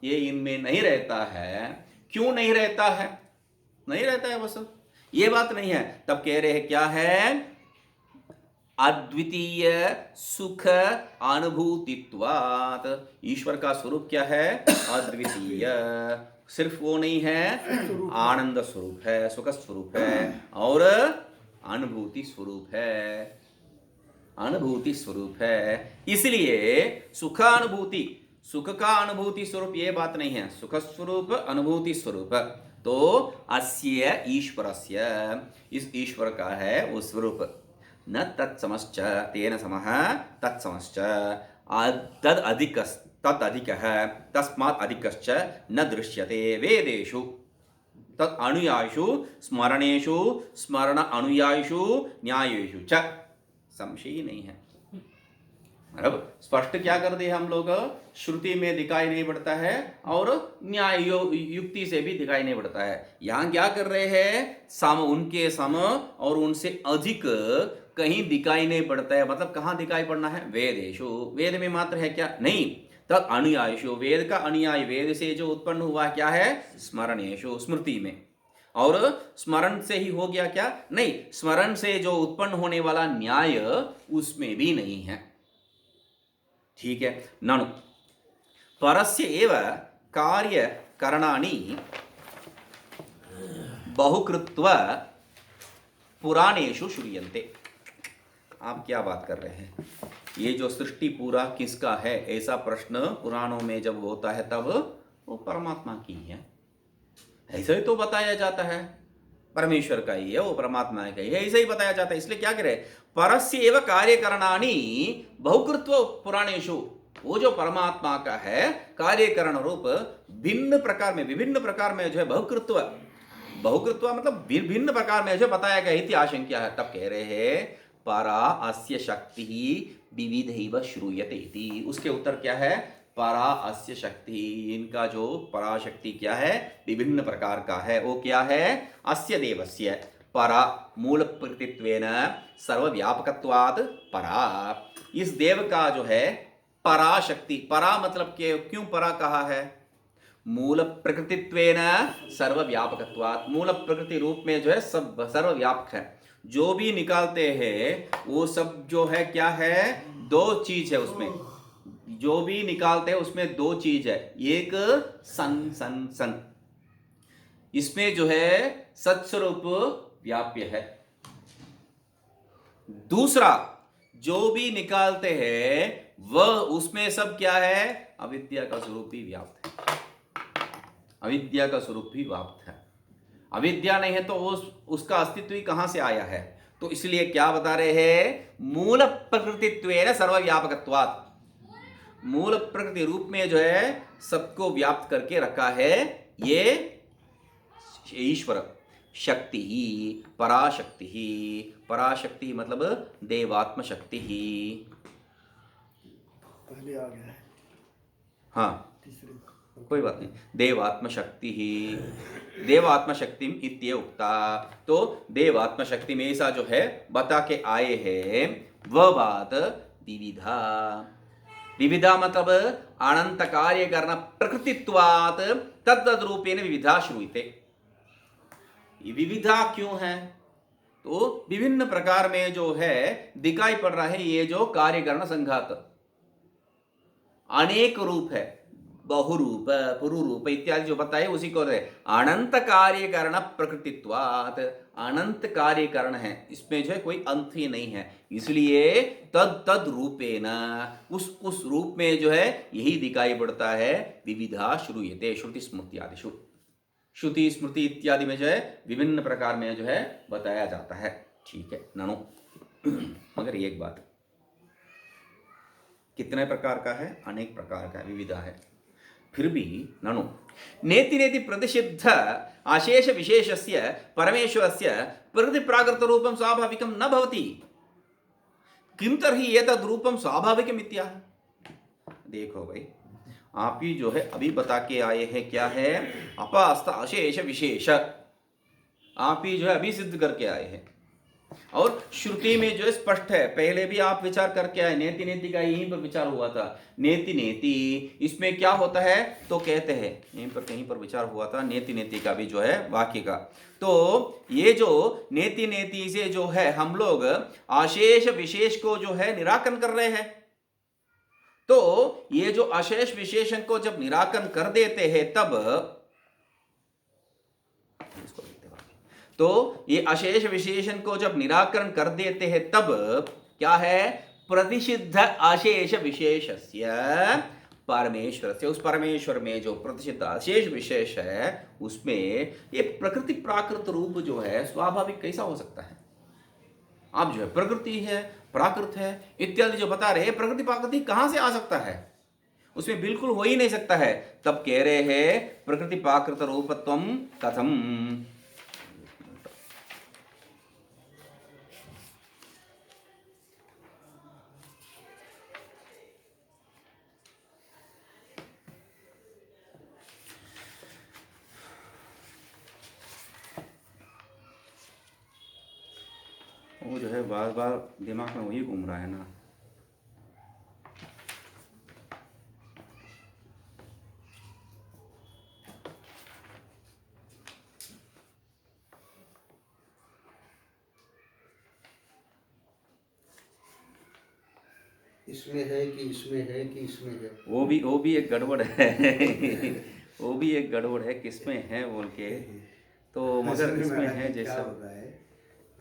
ये इनमें नहीं रहता है। क्यों नहीं रहता है? नहीं रहता है बस, ये बात नहीं है। तब कह रहे हैं क्या है? अद्वितीय सुख अनुभूतित्वात्, ईश्वर का स्वरूप क्या है? अद्वितीय। सिर्फ वो नहीं है, आनंद स्वरूप है, सुख स्वरूप है और अनुभूति स्वरूप है, अनुभूति स्वरूप है। इसलिए सुखानुभूति, सुख का अनुभूति स्वरूप ये बात नहीं है, सुख स्वरूप अनुभूति स्वरूप। तो अस्य ईश्वरस्य, इस ईश्वर का है वो स्वरूप। न तत्समश्च तेन समः तत्समश्च, तद अधिकस्, तत् अधिकः तस्मात् अधिकश्च न दृश्यते वेदेषु, तत् अनुयायिषु स्मरणेषु स्मरण अनुयायिषु न्यायेषु च। संशय ही नहीं है। मतलब स्पष्ट क्या कर दिया हम लोग? श्रुति में दिखाई नहीं पड़ता है और न्याय युक्ति से भी दिखाई नहीं पड़ता है। यहां क्या कर रहे हैं? सम, उनके सम और उनसे अधिक कहीं दिखाई नहीं पड़ता है। मतलब कहां दिखाई पड़ना है? वेदेषु, वेद में मात्र है क्या? नहीं, तत् अनुयायिषु, वेद का अनुयायी, वेद से जो उत्पन्न हुआ क्या है? स्मरणेषु, स्मृति में। और स्मरण से ही हो गया क्या? नहीं, स्मरण से जो उत्पन्न होने वाला न्याय उसमें भी नहीं है। ठीक है। ननु परस्य एव कार्य करणानि बहुकृत्वा पुराणेषु श्रूयन्ते। आप क्या बात कर रहे हैं? ये जो सृष्टि पूरा किसका है, ऐसा प्रश्न पुराणों में जब होता है तब वो परमात्मा की है, ऐसा ही तो बताया जाता है। परमेश्वर का ही है, वो परमात्मा का ही है, ऐसा ही बताया जाता है। इसलिए क्या करे, परस्य एव कार्यकरणानि बहुकृत्व पुराणेषु, वो जो परमात्मा का है कार्यकरण रूप भिन्न प्रकार में, विभिन्न प्रकार में जो है बहुकृत्व, बहुकृत्व मतलब विभिन्न प्रकार में जो बताया गया इति आशंका है। तब कह रहे हैं परा अस्य शक्ति विविधैव श्रूयते इति। उसके उत्तर क्या है, परा अस्य शक्ति, इनका जो पराशक्ति क्या है, विभिन्न प्रकार का है। वो क्या है, अस्य देवस्य परा मूल प्रकृतित्वेन सर्वव्यापकत्वात् परा, इस देव का जो है पराशक्ति, परा मतलब क्यों परा कहा है, मूल प्रकृतित्वेन सर्वव्यापकत्वात्, मूल प्रकृति रूप में जो है सब सर्वव्यापक है, जो भी निकालते हैं वो सब जो है क्या है, दो चीज है उसमें, जो भी निकालते हैं उसमें दो चीज है, एक सन सन सन, इसमें जो है सत्स्वरूप व्याप्य है, दूसरा जो भी निकालते हैं वह उसमें सब क्या है, अविद्या का स्वरूप ही व्याप्त है, अविद्या का स्वरूप भी व्याप्त है। अविद्या नहीं है तो उसका अस्तित्व ही कहां से आया है। तो इसलिए क्या बता रहे हैं, मूल प्रकृतित्वेन सर्वव्यापकत्वात्, मूल प्रकृति रूप में जो है सबको व्याप्त करके रखा है ये ईश्वर। शक्ति ही पराशक्ति ही, पराशक्ति मतलब देवात्म शक्ति ही, पहले आ गया है, हाँ कोई बात नहीं, देवात्म शक्ति ही, देवात्म शक्ति इत्य उक्ता। तो देवात्म शक्ति में ऐसा जो है बता के आए हैं, वह बात विविधा, विविधा मतलब अनंत कार्य करना प्रकृतित्वात् तद्तद रूपेण विविधा श्रूयते। ये विविधा क्यों है, तो विभिन्न प्रकार में जो है दिखाई पड़ रहा है, ये जो कार्यकरण संघात अनेक रूप है, बहुरूप पुरुरूप इत्यादि जो बताए उसी को अनंत कार्यकरण प्रकृतित्वात्, अनंत कार्यकरण है, इसमें जो है कोई अंत ही नहीं है, इसलिए तद तद रूपेण उस रूप में जो है यही दिखाई पड़ता है, विविधा श्रूयते श्रुति स्मृति आदिषु, श्रुति स्मृति इत्यादि में जो है विभिन्न प्रकार में जो है बताया जाता है। ठीक है ननु, मगर एक बात, कितने प्रकार का है, अनेक प्रकार का है, विविधा है, फिर भी ननु नेति नेति प्रतिषिद्ध अशेष विशेषस्य परमेश्वरस्य प्रकृति प्राकृत रूपं स्वाभाविकं न भवति, किम तर्हि एतद् रूपं स्वाभाविकम् इत्याह। देखो भाई, आप ही जो है अभी बता के आए हैं क्या है, अपास्त अशेष विशेष, आप ही जो है अभी सिद्ध करके आए हैं, और श्रुति में जो स्पष्ट है, पहले भी आप विचार करके आए, नेति नेति का यहीं पर विचार हुआ था, नेति नेति इसमें क्या होता है, तो कहते हैं यहीं पर कहीं पर विचार हुआ था नेति नेति का भी जो है वाक्य का। तो ये जो नेति नेति से जो है हम लोग अशेष विशेष को जो है निराकरण कर रहे हैं, तो ये जो अशेष विशेषण को जब निराकरण कर देते हैं तब, तो ये अशेष विशेषण को जब निराकरण कर देते हैं तब क्या है, प्रतिषिद्ध अशेष विशेषस्य परमेश्वरस्य, उस परमेश्वर में जो प्रतिषिद्ध अशेष विशेष है उसमें ये प्रकृति प्राकृत रूप जो है स्वाभाविक कैसा हो सकता है। आप जो है प्रकृति है, प्राकृत है इत्यादि जो बता रहे हैं, प्रकृति प्राकृति कहां से आ सकता है, उसमें बिल्कुल हो ही नहीं सकता है। तब कह रहे हैं प्रकृति प्राकृत रूपत्वम कथम, वो जो है बार बार दिमाग में वही घूम रहा है ना। इसमें है कि इसमें है कि इसमें है, वो भी एक गड़बड़ है वो भी एक गड़बड़ है, किसमें है बोल के, तो मगर इसमें है जैसा होता है,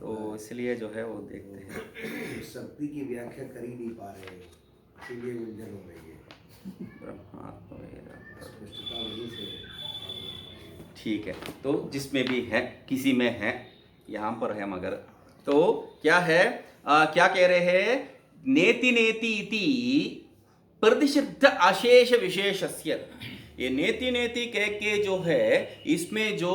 तो इसलिए जो है वो देखते हैं। शक्ति की व्याख्या कर ही नहीं पा रहे हैं, इसीलिए उलझन हो रही है। ब्रह्मात्म वेद। स्पष्टता वहीं से है। ठीक है, तो जिसमें भी है, किसी में है, यहाँ पर है मगर, तो क्या है, क्या कह रहे हैं, नेति नेति इति प्रतिषिद्ध अशेष विशेषस्य। ये नेति नेति कह के जो है, इसमें जो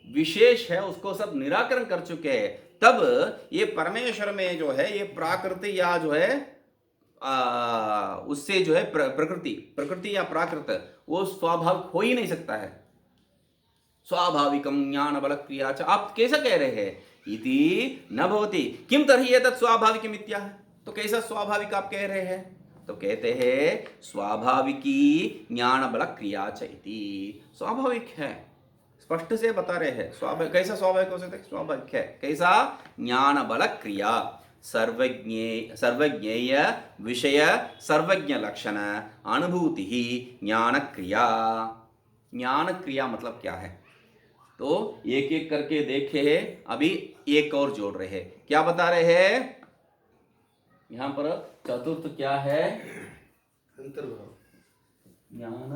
विशेष है उसको सब निराकरण कर चुके हैं। तब ये परमेश्वर में जो है ये प्राकृति या जो है उससे जो है प्रकृति या प्राकृत वो स्वाभाविक हो ही नहीं सकता है। स्वाभाविकम ज्ञान बल क्रिया च, आप कैसा कह रहे हैं, इति न भवति किम तर्हि एतत् स्वाभाविकम् इत्याह। तो कैसा स्वाभाविक आप कह रहे हैं, तो कहते हैं स्वाभाविकी ज्ञान बल क्रिया च इति। स्वाभाविक है, स्पष्ट से बता रहे हैं स्वाभाविक। कैसा स्वाभाविक हो सकता है, स्वाभाविक है कैसा, ज्ञान बल क्रिया, सर्वज्ञेय विषय सर्वज्ञ लक्षण अनुभूति ही ज्ञान क्रिया। ज्ञान क्रिया मतलब क्या है, तो एक एक करके देखे। अभी एक और जोड़ रहे हैं, क्या बता रहे हैं यहां पर, चतुर्थ क्या है, अंतर्भाव, ज्ञान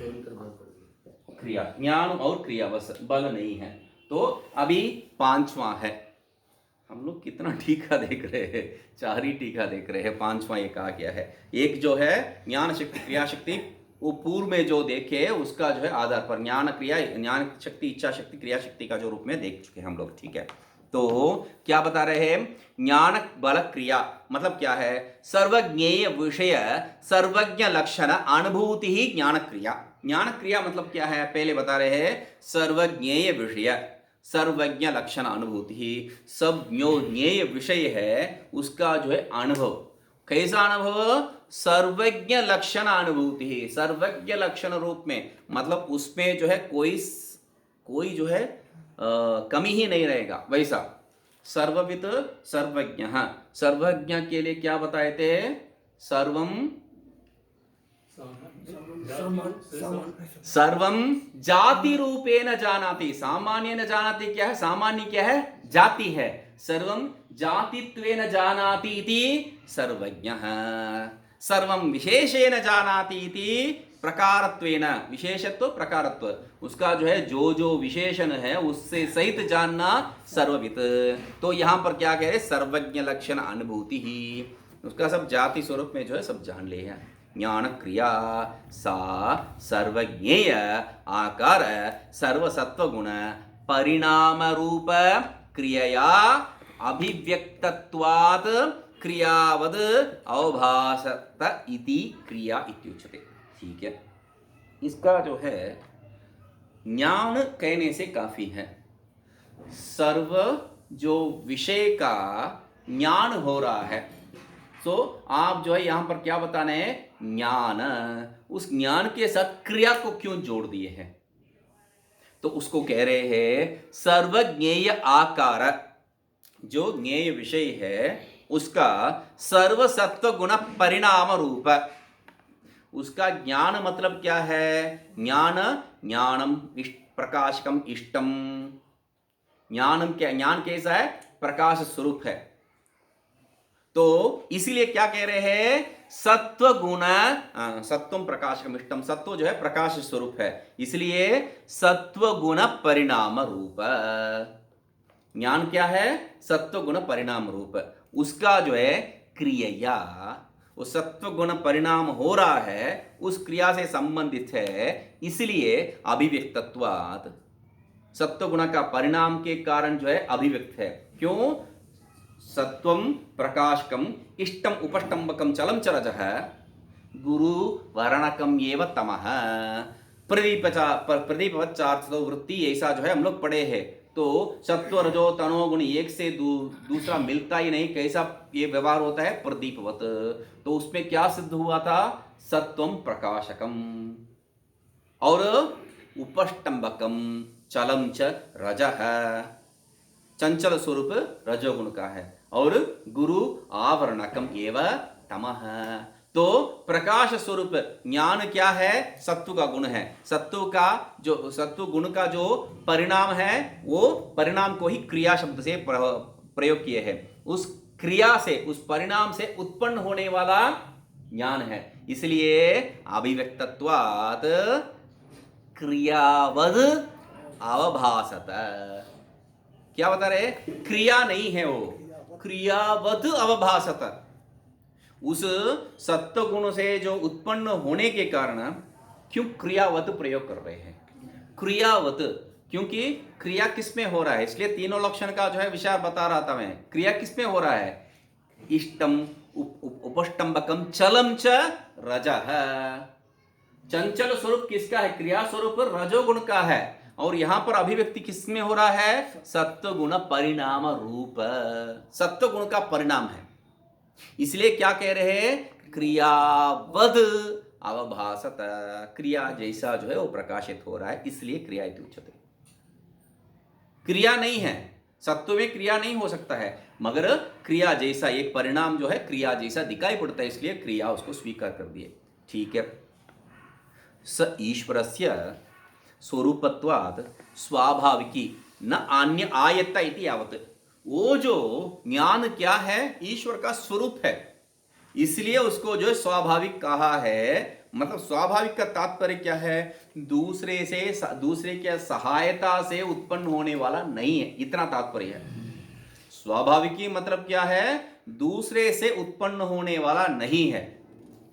अंतर्भाव क्रिया, ज्ञान और क्रिया, बस बल नहीं है। तो अभी पांचवा है, हम लोग कितना टीका देख रहे हैं, 4 ही टीका देख रहे हैं, पांचवा ये कहा गया है। एक जो है ज्ञान शक्ति क्रिया शक्ति, वो पूर्व में जो देखे उसका जो है आधार पर ज्ञान क्रिया, ज्ञान शक्ति इच्छा शक्ति क्रिया शक्ति का जो रूप में देख चुके हैं हम लोग, ठीक है। तो क्या बता रहे हैं, ज्ञान बल क्रिया मतलब क्या है, सर्वज्ञेय विषय सर्वज्ञ लक्षण अनुभूति ही ज्ञान क्रिया। ज्ञान क्रिया मतलब क्या है, पहले बता रहे हैं, सर्वज्ञेय विषय सर्वज्ञ लक्षण अनुभूति ही, सब ज्ञेय विषय है उसका जो है अनुभव। कैसा अनुभव, सर्वज्ञ लक्षण अनुभूति ही, सर्वज्ञ लक्षण रूप में, मतलब उसमें जो है कोई जो है कमी ही नहीं रहेगा, वैसा सर्ववित सर्वज्ञ। सर्वज्ञ के लिए क्या बताए थे, सर्वम सर्वम जाति रूपेण जानाति, सामान्य न जानाति क्या है, सामान्य क्या है, जाति है, सर्वम जातित्वेन जानाति इति सर्वज्ञः, सर्वम विशेषेण जानाति इति प्रकारत्वेन, विशेषत्व प्रकारत्व, उसका जो है जो विशेषण है उससे सहित जानना सर्ववित। तो यहाँ पर क्या कह रहे, सर्वज्ञ लक्षण अनुभूति ही, उसका सब जाति स्वरूप में जो है सब जान ले है। ज्ञान क्रिया सा सर्वज्ञेय आकार सर्वसत्व गुण परिणाम रूप क्रियया अभिव्यक्तत्वात् क्रियावद अवभासत इति क्रिया इत्युच्यते। ठीक है, इसका जो है ज्ञान कहने से काफी है। सर्व जो विषय का ज्ञान हो रहा है, तो आप जो है यहां पर क्या बताने हैं, ज्ञान, उस ज्ञान के साथ क्रिया को क्यों जोड़ दिए हैं, तो उसको कह रहे हैं सर्वज्ञेय आकार, जो ज्ञेय विषय है उसका सर्वसत्व गुण परिणाम रूप, उसका ज्ञान मतलब क्या है, ज्ञान ज्ञानम प्रकाशकम इष्टम, ज्ञानम क्या, ज्ञान कैसा है, प्रकाश स्वरूप है। तो इसीलिए क्या कह रहे हैं, सत्व गुण, सत्वम प्रकाशकम इष्टम, सत्व जो है प्रकाश स्वरूप है, इसलिए सत्व गुण परिणाम रूप, ज्ञान क्या है, सत्व गुण परिणाम रूप, उसका जो है क्रिया, वो सत्व गुण परिणाम हो रहा है उस क्रिया से संबंधित है, इसलिए अभिव्यक्तत्वात्, सत्व गुण का परिणाम के कारण जो है अभिव्यक्त है। क्यों, सत्वम प्रकाशकम इष्टम उपष्टंबकम चलम चरजः गुरु वर्णकम एव तमः प्रदीपवच्चार्थो वृत्ति, ऐसा जो है हम लोग पढ़े हैं। तो सत्व रजो तनो गुण एक से दूसरा मिलता ही नहीं, कैसा ये व्यवहार होता है, प्रदीपवत। तो उसमें क्या सिद्ध हुआ था, सत्वम प्रकाशकम और उपष्टंबकम चलम च रजः, चंचल स्वरूप रजोगुण का है, और गुरु आवरणकम एव तमः, तो प्रकाश स्वरूप ज्ञान क्या है? सत्व का गुण है। सत्व गुण का जो परिणाम है वो परिणाम को ही क्रिया शब्द से प्रयोग किए हैं। उस क्रिया से, उस परिणाम से उत्पन्न होने वाला ज्ञान है। इसलिए अभिव्यक्तत्वात् क्रियावद अवभासत। क्या बता रहे? क्रिया नहीं है वो, क्रियावद अवभासत। उस सत्व गुण से जो उत्पन्न होने के कारण क्यों क्रियावत प्रयोग कर रहे हैं? क्रियावत क्योंकि क्रिया किस में हो रहा है, इसलिए तीनों लक्षण का जो है विचार बता रहा था मैं। क्रिया किस में हो रहा है? इष्टम उपष्टम्बकम चलम च रजः। चंचल स्वरूप किसका है? क्रिया स्वरूप रजोगुण का है। और यहां पर अभिव्यक्ति किस में हो रहा है? सत्व गुण परिणाम रूप, सत्व गुण का परिणाम है। इसलिए क्या कह रहे हैं? क्रियावद अवभासत। क्रिया जैसा जो है वो प्रकाशित हो रहा है, इसलिए क्रिया इति उच्यते। क्रिया नहीं है, सत्व में क्रिया नहीं हो सकता है, मगर क्रिया जैसा एक परिणाम जो है क्रिया जैसा दिखाई पड़ता है, इसलिए क्रिया उसको स्वीकार कर दिए। ठीक है। स ईश्वरस्य स्वरूपत्वात् स्वाभाविकी न अन्य आयत्ता इति यावत्। वो जो ज्ञान क्या है? ईश्वर का स्वरूप है, इसलिए उसको जो स्वाभाविक कहा है। मतलब स्वाभाविक का तात्पर्य क्या है? दूसरे के सहायता से उत्पन्न होने वाला नहीं है, इतना तात्पर्य है। स्वाभाविकी मतलब क्या है? दूसरे से उत्पन्न होने वाला नहीं है।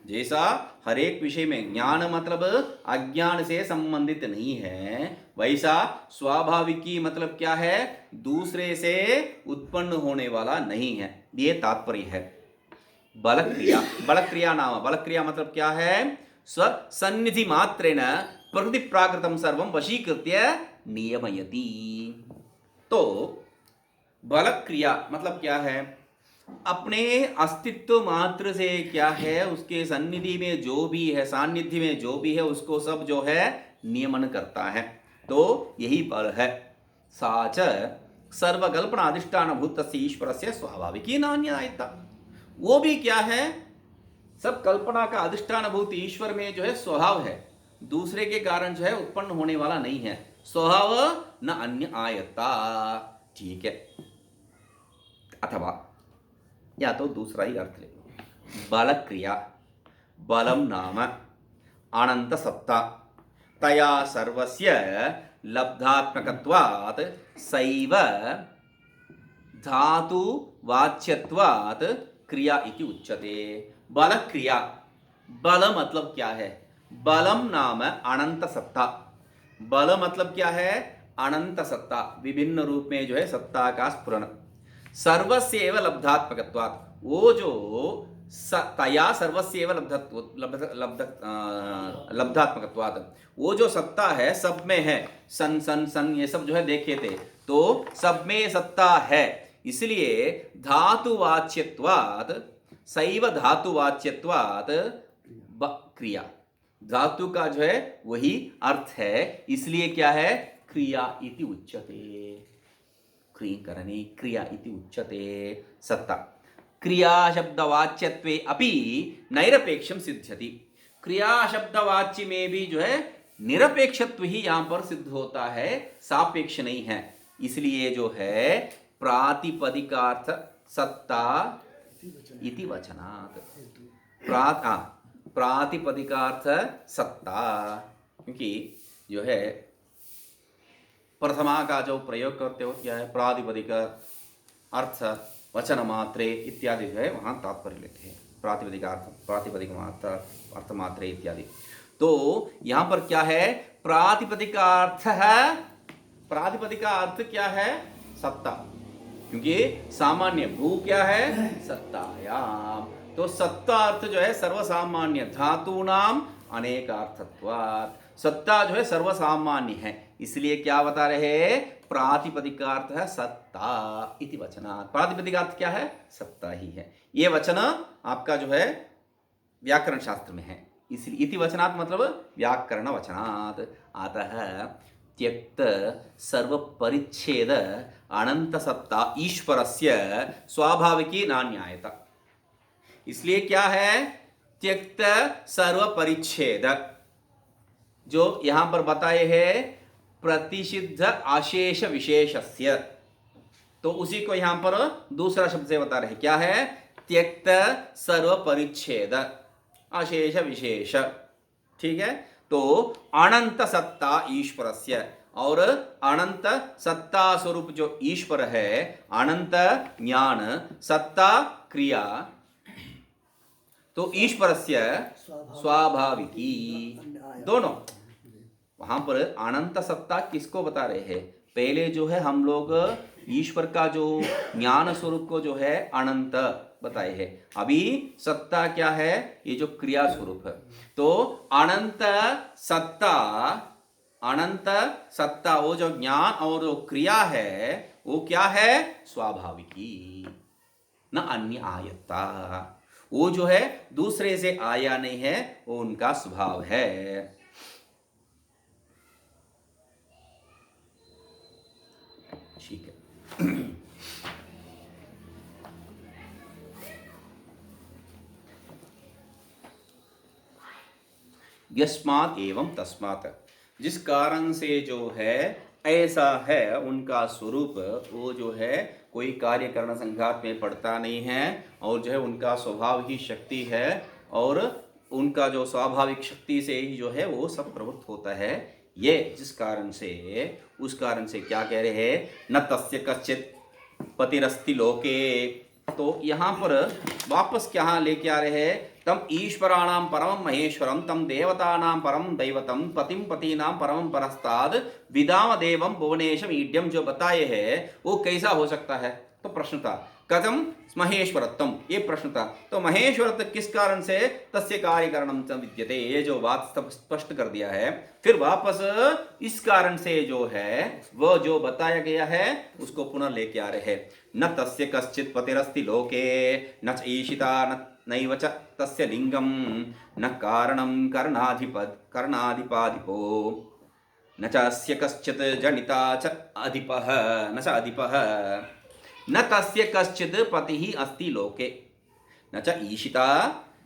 जैसा हर एक विषय में ज्ञान मतलब अज्ञान से संबंधित नहीं है, वैसा स्वाभाविकी मतलब क्या है? दूसरे से उत्पन्न होने वाला नहीं है, ये तात्पर्य है। बलक्रिया नाम, बलक्रिया मतलब क्या है? स्वसन्निधि मात्रेण प्रकृति प्राकृतम सर्वं वशीकृत्य नियमयति। तो बलक्रिया मतलब क्या है? अपने अस्तित्व मात्र से क्या है, उसके सन्निधि में जो भी है, सान्निध्य में जो भी है, उसको सब जो है नियमन करता है। तो यही बल है। साच सर्वकल्पना अधिष्ठान भूत ईश्वर से स्वाभाविकी नान्यता। वो भी क्या है? सब कल्पना का अधिष्ठान भूत ईश्वर में जो है स्वभाव है, दूसरे के कारण जो है उत्पन्न होने वाला नहीं है। स्वभाव न अन्य आयता। ठीक है। अथवा या तो दूसरा ही अर्थ ले लो। बल क्रिया, बलम नाम अनंत सत्ता, तया सर्वस्य लब्धात्मकत्वात् सैव धातु वाच्यत्वात् क्रिया इति उच्यते। बल क्रिया, बल मतलब क्या है? बलम नाम अनंत सत्ता। बल मतलब क्या है? अनंत सत्ता, विभिन्न रूप में जो है सत्ता का स्फुरण। सर्वस्यैव लब्धात्मकत्वात्, वो जो तया सर्वस्यैव लब्धात्मकत्वात्, वो जो सत्ता है सब में है। सन सन सन ये सब जो है देखे थे, तो सब में सत्ता है, इसलिए धातुवाच्यत्वात्, सैव धातुवाच्यत्वात् क्रिया, धातु का जो है वही अर्थ है, इसलिए क्या है? क्रिया इति उच्यते। क्रियकरणे क्रिया इति उच्यते। सत्ता क्रिया शब्दवाच्यत्वे अपि नैरपेक्षम सिद्ध्यति। क्रिया शब्दवाच्य में भी जो है निरपेक्षत्व ही यहां पर सिद्ध होता है, सापेक्ष नहीं है। इसलिए जो है प्रातिपदिकार्थ सत्ता इति वचनात्, प्रातिपदिकार्थ सत्ता, क्योंकि जो है प्रथमा का जो प्रयोग करते हो क्या है? प्रातिपदिक अर्थ वचन मात्रे इत्यादि जो है वहाँ तात्पर्य लेते हैं। प्रातिपदिक मात्र, अर्थ मात्रे इत्यादि। तो यहाँ पर क्या है? प्रातिपदिकार्थ है। प्रातिपदिका अर्थ क्या है? सत्ता, क्योंकि सामान्य भू क्या है? सत्तायाम। तो सत्ता अर्थ जो है सर्वसामान्य, धातूनाम अनेकार्थत्वात्। सत्ता जो है सर्वसामान्य है, इसलिए क्या बता रहे हैं? प्रातिपदिकार्थ है सत्ता इति वचनात्। प्रातिपदिकार्थ क्या है? सत्ता ही है। ये वचन आपका जो है व्याकरण शास्त्र में है, इसलिए इति वचनात् मतलब व्याकरण वचनात्। अतः त्यक्त सर्व परिच्छेद अनंत सत्ता ईश्वरस्य स्वाभाविकी नान्यायता। इसलिए क्या है? त्यक्त सर्व परिच्छेद, जो यहां पर बताए हैं प्रतिषिद्ध अशेष विशेषस्य, तो उसी को यहां पर दूसरा शब्द से बता रहे, क्या है? त्यक्त सर्व परिच्छेद अशेष विशेष। ठीक है, तो अनंत सत्ता ईश्वरस्य, और अनंत सत्ता स्वरूप जो ईश्वर है, अनंत ज्ञान सत्ता क्रिया, तो ईश्वरस्य स्वाभाविकी, दोनों। वहां पर अनंत सत्ता किसको बता रहे हैं? पहले जो है हम लोग ईश्वर का जो ज्ञान स्वरूप को जो है अनंत बताए हैं। अभी सत्ता क्या है? ये जो क्रिया स्वरूप है। तो अनंत सत्ता, अनंत सत्ता वो जो ज्ञान और जो क्रिया है वो क्या है? स्वाभाविकी, न अन्य आयता। वो जो है दूसरे से आया नहीं है, वो उनका स्वभाव है। ठीक है। यस्मात् एवं तस्मात्, जिस कारण से जो है ऐसा है उनका स्वरूप, वो जो है कोई कार्य करण संघात में पड़ता नहीं है, और जो है उनका स्वभाव ही शक्ति है, और उनका जो स्वाभाविक शक्ति से ही जो है वो सब प्रवृत्त होता है। ये जिस कारण से, उस कारण से क्या कह रहे हैं? न तस्य कश्चित पतिरस्ति लोके। तो यहाँ पर वापस क्या लेके आ रहे हैं? तम ईश्वराणाम परमं महेश्वरम, तम देवतानां परमं दैवतम, पतिम पतीनां परमं परस्ताद, विदाम देवम भुवनेशम ईड्यम, जो बताए हैं वो कैसा हो सकता है? तो प्रश्न था कथम महेश्वरत्वम, ये प्रश्न था। तो महेश्वरत्व किस कारण से? तस्य कार्यकरणम च विद्यते, ये जो बात स्पष्ट कर दिया है। फिर वापस इस कारण से जो है वो जो बताया गया है उसको पुनः लेके आ रहे हैं। न तस्य कश्चित पतिरस्ति लोके, न च ईशिता नैव च तस्य लिंगम, न कारणं कर्णाधिपादिपो, न च अस्य कश्चित् जनिता च अधिपः, न च अधिपः, न तस्य कश्चित् पतिः अस्ति लोके, न च ईशिता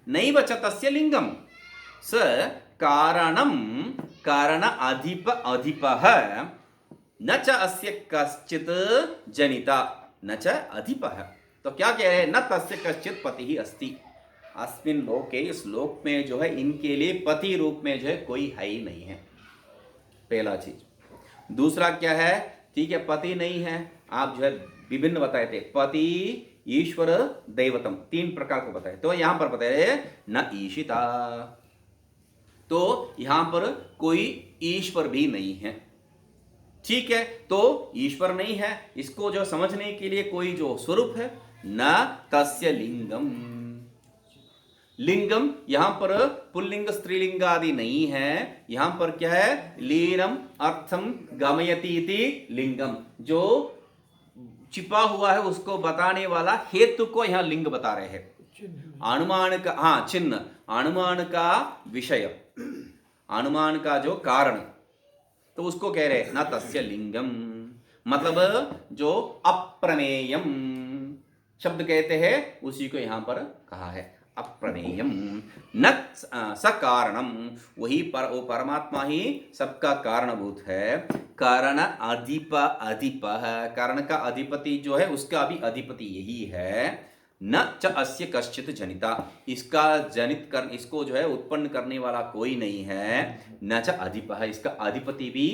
नैव च तस्य लिंगम, स कारणं कर्ण अधिप अधिपः, न च अस्य कश्चित् जनिता न च अधिपः। तो क्या कह रहे हैं? न तस्य कश्चित् पतिः अस्ति, अस्मिन् लोके, इस लोक में जो है इनके लिए पति रूप में जो है कोई है ही नहीं है, पहला चीज। दूसरा क्या है? ठीक है, पति नहीं है, आप जो है विभिन्न बताए थे, पति ईश्वर दैवतम, तीन प्रकार को बताए। तो यहां पर बताए न ईशिता, तो यहां पर कोई ईश्वर भी नहीं है। ठीक है, तो ईश्वर नहीं है, इसको जो समझने के लिए कोई जो स्वरूप है, न तस्य लिंगम, लिंगम यहां पर पुल्लिंग स्त्रीलिंग आदि नहीं है, यहां पर क्या है? लीनम अर्थम गमयति इति लिंगम, जो छिपा हुआ है उसको बताने वाला हेतु को यहां लिंग बता रहे हैं। अनुमान का, हाँ चिन्ह, अनुमान का विषय, अनुमान का जो कारण, तो उसको कह रहे न तस्य लिंगम, मतलब जो अप्रमेयम शब्द कहते हैं उसी को यहां पर कहा है, अप्रमेयम। न सकारणम, वही पर, वो परमात्मा ही सबका कारणभूत है। कारण अधिप अधिप, कारण का अधिपति जो है उसका भी अधिपति यही है। न च अस्य कश्चित जनिता, इसका जनित कर, इसको जो है उत्पन्न करने वाला कोई नहीं है। न च अधिपः, इसका अधिपति भी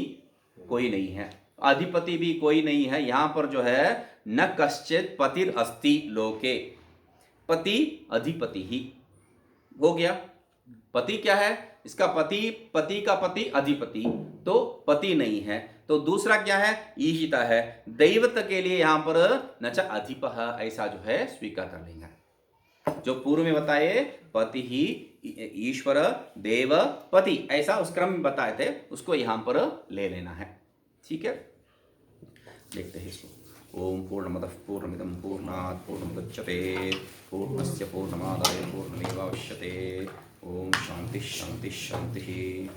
कोई नहीं है, अधिपति भी कोई नहीं है। यहां पर जो है न कश्चित पतिर अस्ति लोके, पति अधिपति ही हो गया। पति क्या है? इसका पति, पति का पति अधिपति, तो पति नहीं है। तो दूसरा क्या है? ईशिता है, दैवत के लिए यहां पर न च अधिपः, ऐसा जो है स्वीकार कर लेंगे। जो पूर्व में बताए पति ही ईश्वर देव पति, ऐसा उस क्रम में बताए थे, उसको यहां पर ले लेना है। ठीक है, देखते हैं इसको। ओम पूर्णमदः पूर्णमिदं पूर्णात् पूर्णमुदच्यते पूर्णस्य पूर्णमादाय पूर्णमेवावशिष्यते। ओम शांति शांति शांति।